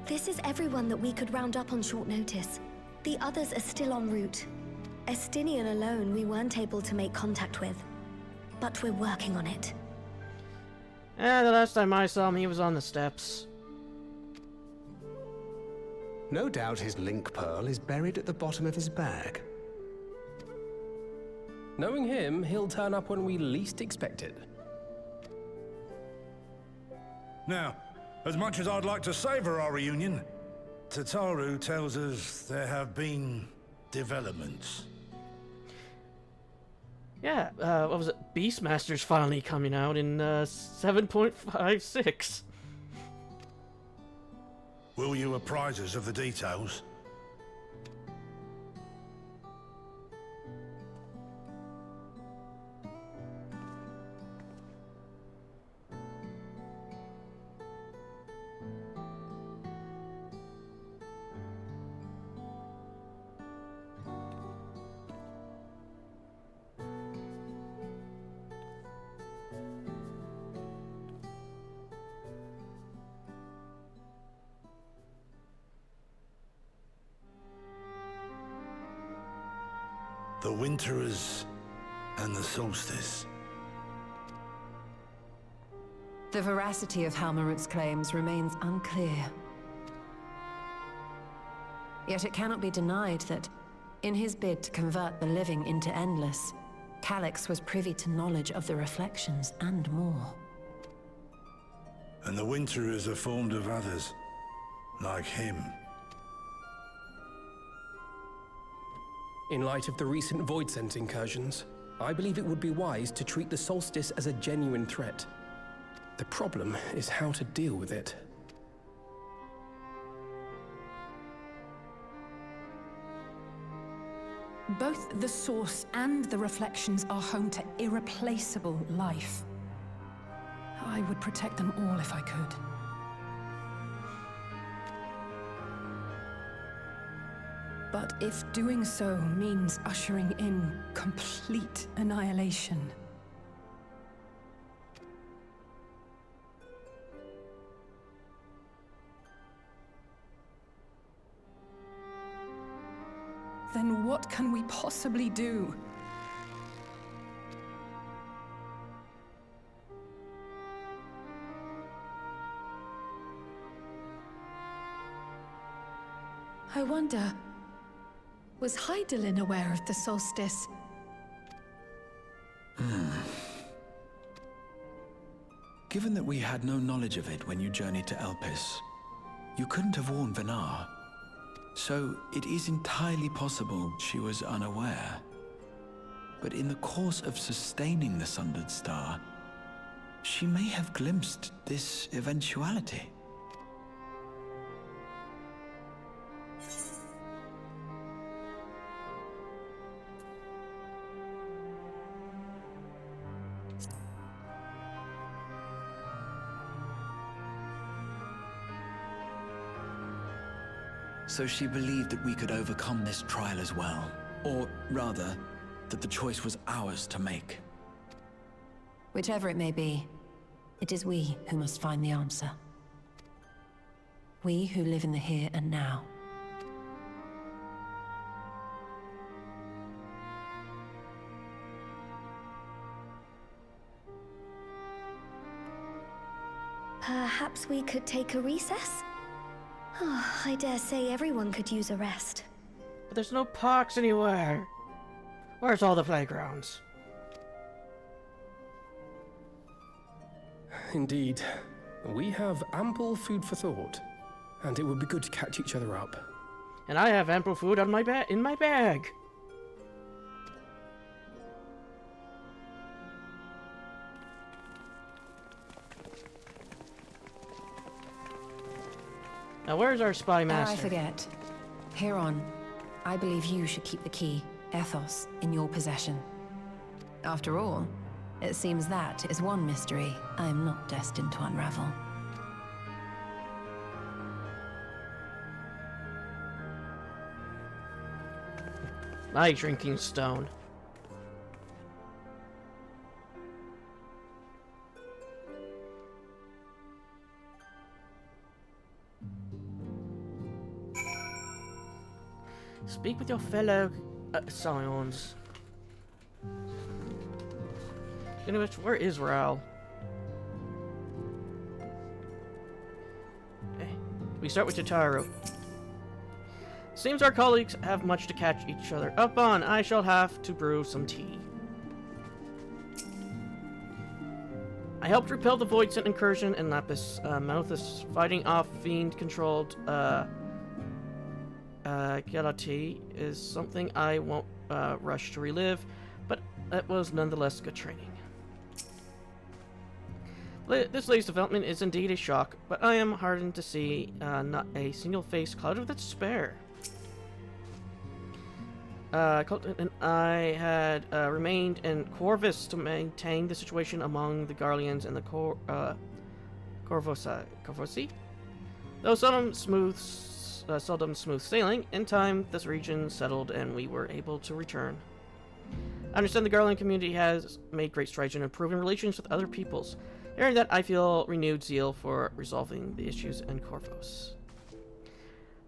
This is everyone that we could round up on short notice. The others are still en route. Estinian alone we weren't able to make contact with. But we're working on it. The last time I saw him, he was on the steps. No doubt his link pearl is buried at the bottom of his bag. Knowing him, he'll turn up when we least expect it. Now, as much as I'd like to savor our reunion, Tataru tells us there have been developments. Yeah, what was it? Beastmaster's finally coming out in 7.56. Will you apprise us of the details? The Winterers and the Solstice. The veracity of Halmarut's claims remains unclear. Yet it cannot be denied that, in his bid to convert the living into endless, Calyx was privy to knowledge of the reflections and more. And the Winterers are formed of others, like him. In light of the recent Void Sense incursions, I believe it would be wise to treat the Solstice as a genuine threat. The problem is how to deal with it. Both the Source and the Reflections are home to irreplaceable life. I would protect them all if I could. But if doing so means ushering in complete annihilation, then what can we possibly do? I wonder, was Hydaelyn aware of the solstice? Given that we had no knowledge of it when you journeyed to Elpis, you couldn't have warned Venar. So it is entirely possible she was unaware. But in the course of sustaining the Sundered Star, she may have glimpsed this eventuality. So she believed that we could overcome this trial as well. Or rather, that the choice was ours to make. Whichever it may be, it is we who must find the answer. We who live in the here and now. Perhaps we could take a recess? Oh, I dare say everyone could use a rest. But there's no parks anywhere. Where's all the playgrounds? Indeed. We have ample food for thought, and it would be good to catch each other up. And I have ample food on my in my bag. Now, where's our spy master? I forget. Heron, I believe you should keep the key, Ethos, in your possession. After all, it seems that is one mystery I am not destined to unravel. My drinking stone. Speak with your fellow scions. Anyways, where is Raoul? Okay. We start with Tataru. Seems our colleagues have much to catch each other up on. I shall have to brew some tea. I helped repel the Void Scent incursion in Lapis Mouthus. Fighting off fiend-controlled Galati is something I won't rush to relive, but it was nonetheless good training. This latest development is indeed a shock, but I am heartened to see not a single face clouded with despair. Colton and I had remained in Corvus to maintain the situation among the Garleans and the Corvosi. Though seldom smooth sailing, in time this region settled and we were able to return. I understand the Garlean community has made great strides in improving relations with other peoples. Hearing that, I feel renewed zeal for resolving the issues in Corvus.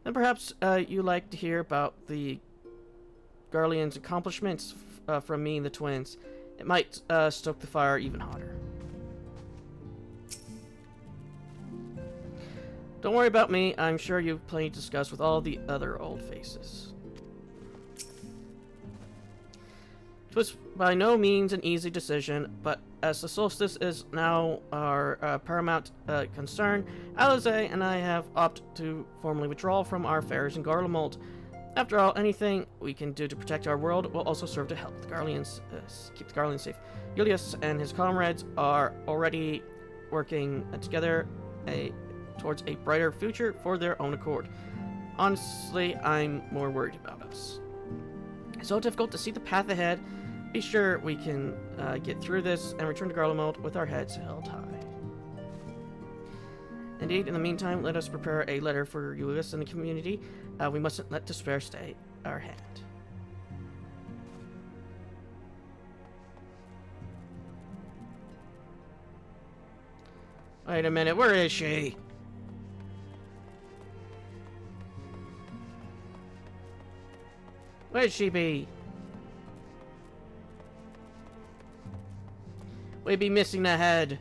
Then perhaps you'd like to hear about the Garlean's accomplishments from me and the twins. It might stoke the fire even hotter. Don't worry about me. I'm sure you've plenty to discuss with all the other old faces. It was by no means an easy decision, but as the solstice is now our paramount concern, Alize and I have opted to formally withdraw from our affairs in Garlemald. After all, anything we can do to protect our world will also serve to help the Garleans, keep the Garleans safe. Julius and his comrades are already working together towards a brighter future for their own accord. Honestly, I'm more worried about us. It's so difficult to see the path ahead. Be sure we can get through this and return to Garlemald with our heads held high. Indeed, in the meantime, let us prepare a letter for Julius and the community. We mustn't let despair stay our hand. Wait a minute, where is she? Where'd she be? We'd be missing the head.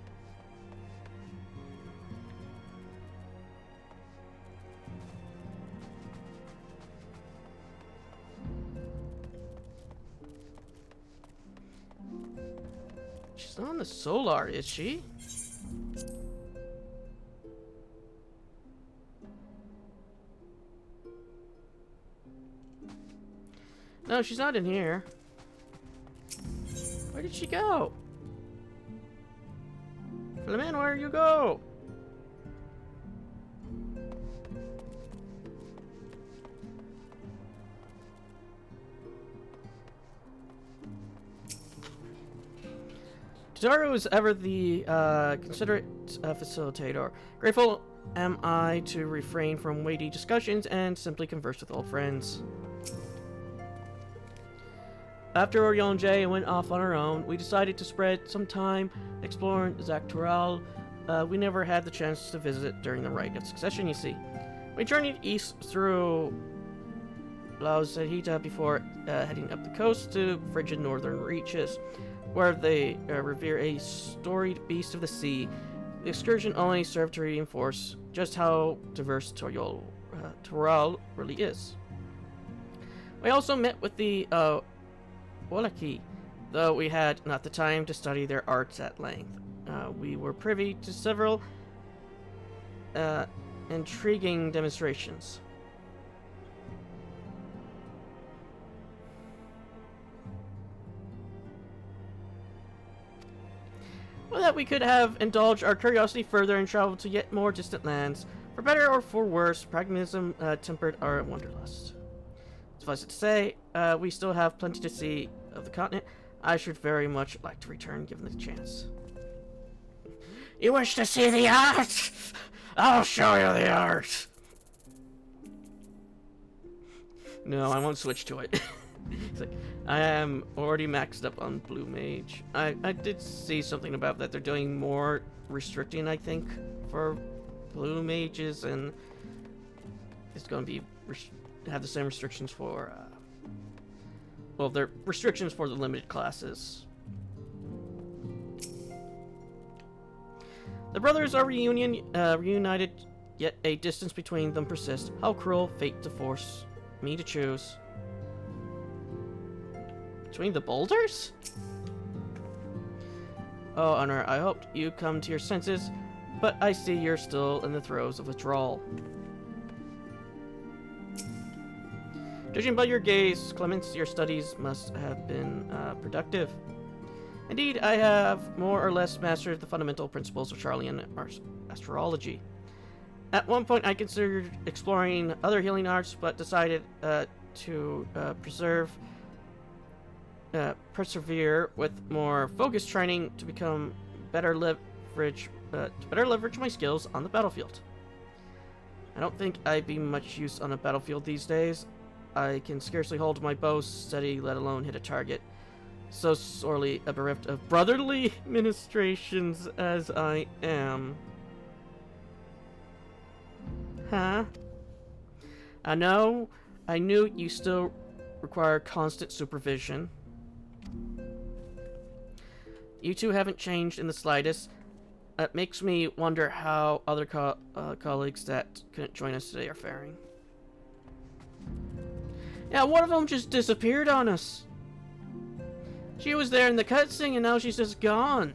She's not on the Solar, is she? No, she's not in here. Where did she go? Philomen, where you go? Tataru is ever the considerate facilitator. Grateful am I to refrain from weighty discussions and simply converse with old friends. After Oriol and Jay went off on our own, we decided to spread some time exploring Zaktural. We never had the chance to visit during the Rite of Succession, you see. We journeyed east through Lausahita before heading up the coast to frigid northern reaches, where they revere a storied beast of the sea The excursion only served to reinforce just how diverse Toral really is. We also met with the Wallaki, though we had not the time to study their arts at length. We were privy to several intriguing demonstrations. Well, that we could have indulged our curiosity further and traveled to yet more distant lands. For better or for worse, pragmatism tempered our wanderlust. Suffice it to say, we still have plenty to see of the continent. I should very much like to return given the chance. You wish to see the art? I'll show you the art! No, I won't switch to it. It's like, I am already maxed up on Blue Mage. I did see something about that. They're doing more restricting, I think, for Blue Mages, and it's going to be have the same restrictions for, well, they're restrictions for the limited classes. The brothers are reunited, yet a distance between them persists. How cruel fate to force me to choose. Between the boulders? Oh, Honor, I hoped you come to your senses, but I see you're still in the throes of withdrawal. Judging by your gaze, Clemens, your studies must have been productive. Indeed, I have more or less mastered the fundamental principles of Charlian astrology. At one point, I considered exploring other healing arts, but decided to persevere with more focused training to become better leverage my skills on the battlefield. I don't think I'd be much use on a battlefield these days. I can scarcely hold my bow steady, let alone hit a target. So sorely bereft of brotherly ministrations as I am. Huh? I knew you still require constant supervision. You two haven't changed in the slightest. It makes me wonder how other colleagues that couldn't join us today are faring. Yeah, one of them just disappeared on us. She was there in the cutscene and now she's just gone.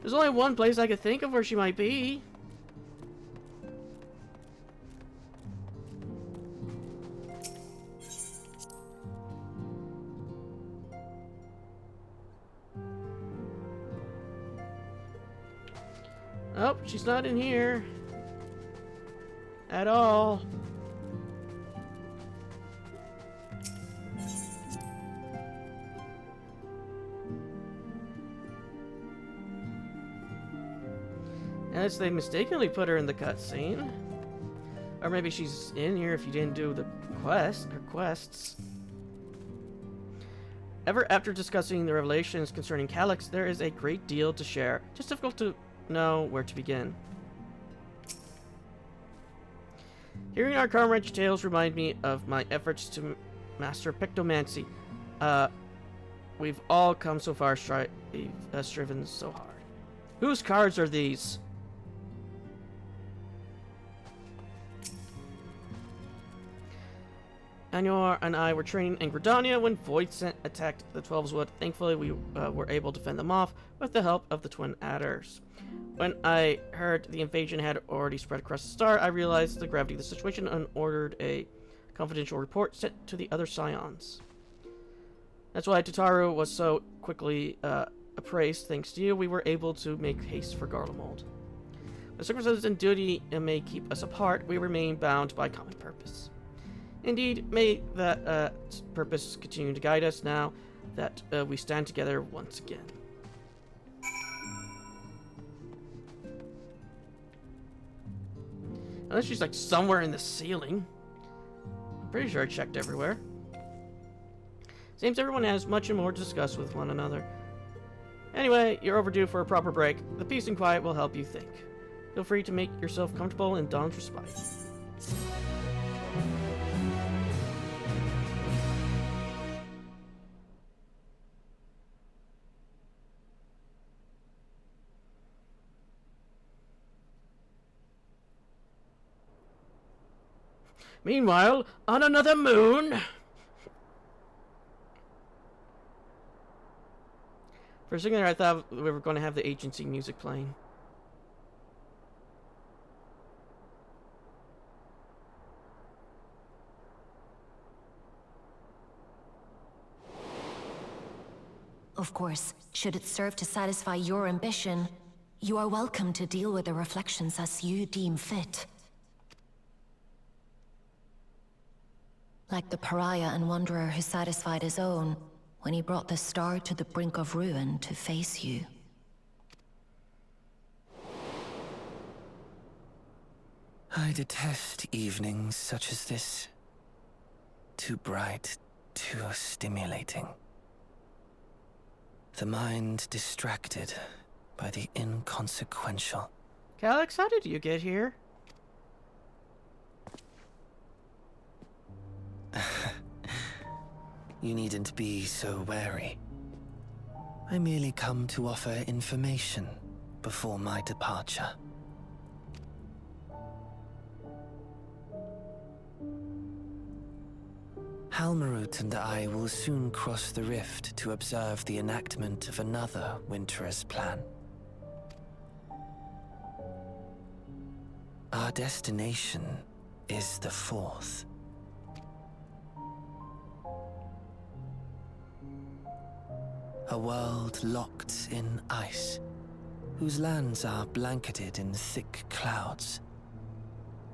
There's only one place I could think of where she might be. Oh, she's not in here. At all. Unless they mistakenly put her in the cutscene. Or maybe she's in here if you didn't do the quests. Ever after discussing the revelations concerning Calyx, there is a great deal to share. Just difficult to know where to begin. Hearing our comrades' tales remind me of my efforts to master pictomancy. We've all come so far, striven so hard. Whose cards are these? Anor and I were training in Gridania when Voidsent attacked the Twelves Wood. Thankfully, we were able to fend them off with the help of the Twin Adders. When I heard the invasion had already spread across the star, I realized the gravity of the situation and ordered a confidential report sent to the other Scions. That's why Tataru was so quickly appraised. Thanks to you, we were able to make haste for Garlemald. The circumstances and duty may keep us apart, we remain bound by common purpose. Indeed, may that purpose continue to guide us now that we stand together once again. Unless she's like somewhere in the ceiling. I'm pretty sure I checked everywhere. Seems everyone has much and more to discuss with one another. Anyway, you're overdue for a proper break. The peace and quiet will help you think. Feel free to make yourself comfortable in Dawn's respite. Meanwhile, on another moon... For a second there, I thought we were going to have the agency music playing. Of course, should it serve to satisfy your ambition, you are welcome to deal with the reflections as you deem fit. Like the pariah and wanderer who satisfied his own when he brought the star to the brink of ruin to face you. I detest evenings such as this. Too bright, too stimulating. The mind distracted by the inconsequential. Calyx, how did you get here? You needn't be so wary. I merely come to offer information before my departure. Halmarut and I will soon cross the rift to observe the enactment of another Winter's plan. Our destination is the fourth. A world locked in ice, whose lands are blanketed in thick clouds.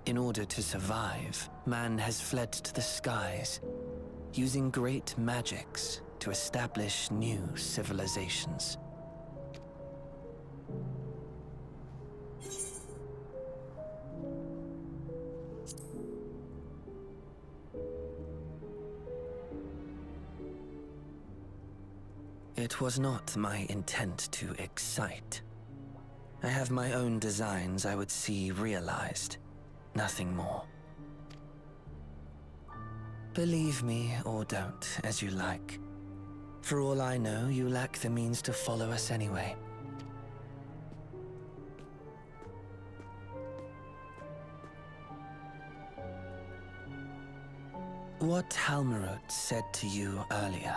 In order to survive, man has fled to the skies, using great magics to establish new civilizations. It was not my intent to excite. I have my own designs I would see realized, nothing more. Believe me or don't, as you like. For all I know, you lack the means to follow us anyway. What Halmarut said to you earlier.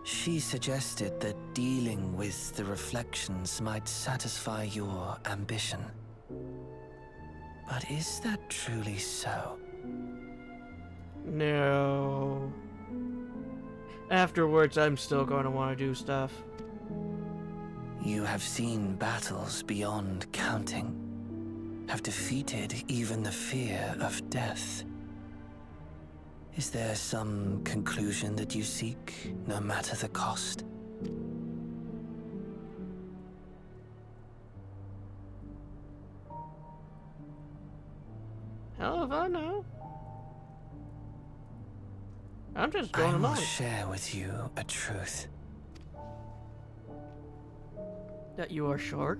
She suggested that dealing with the reflections might satisfy your ambition. But is that truly so? No. Afterwards, I'm still going to want to do stuff. You have seen battles beyond counting, have defeated even the fear of death. Is there some conclusion that you seek, no matter the cost? Hell if I know. I'm just going I will along. share with you a truth. That you are short?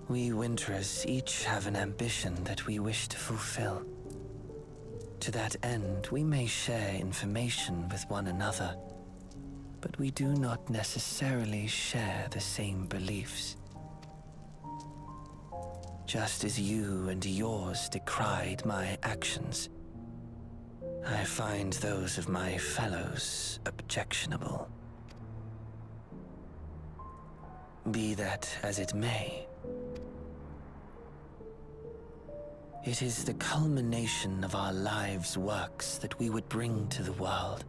We Winterers each have an ambition that we wish to fulfill. To that end, we may share information with one another, but we do not necessarily share the same beliefs. Just as you and yours decried my actions, I find those of my fellows objectionable. Be that as it may, it is the culmination of our lives' works that we would bring to the world.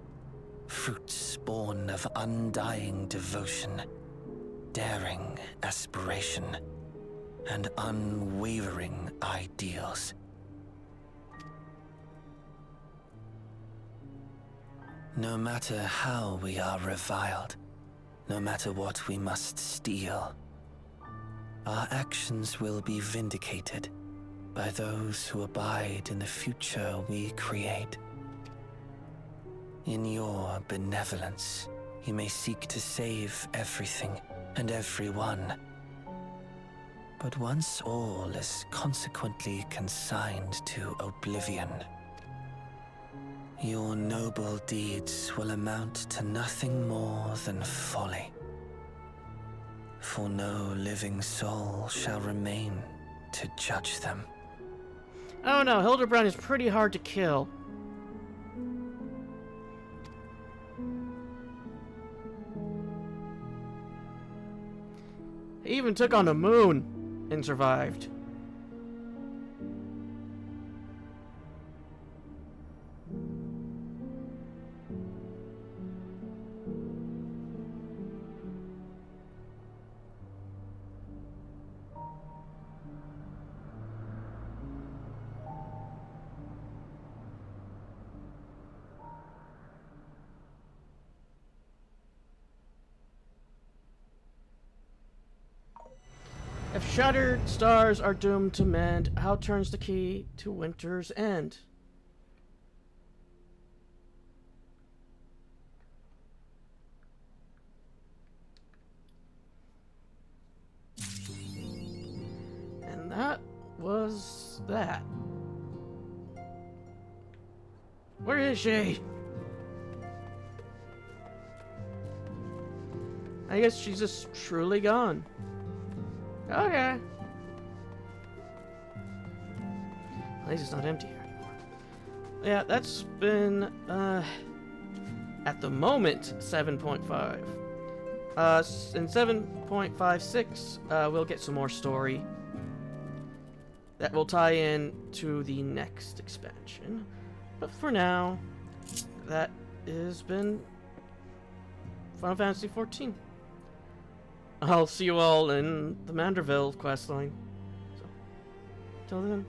Fruits born of undying devotion, daring aspiration, and unwavering ideals. No matter how we are reviled, no matter what we must steal, our actions will be vindicated by those who abide in the future we create. In your benevolence, you may seek to save everything and everyone. But once all is consequently consigned to oblivion, your noble deeds will amount to nothing more than folly. For no living soul shall remain to judge them. Oh no, Hildebrand is pretty hard to kill. He even took on the moon and survived. If shattered stars are doomed to mend, how turns the key to winter's end? And that was that. Where is she? I guess she's just truly gone. Okay. At least it's not empty here anymore. Yeah, that's been, at the moment, 7.5. In 7.56, we'll get some more story that will tie in to the next expansion. But for now, that has been Final Fantasy XIV. I'll see you all in the Manderville questline. So, till then.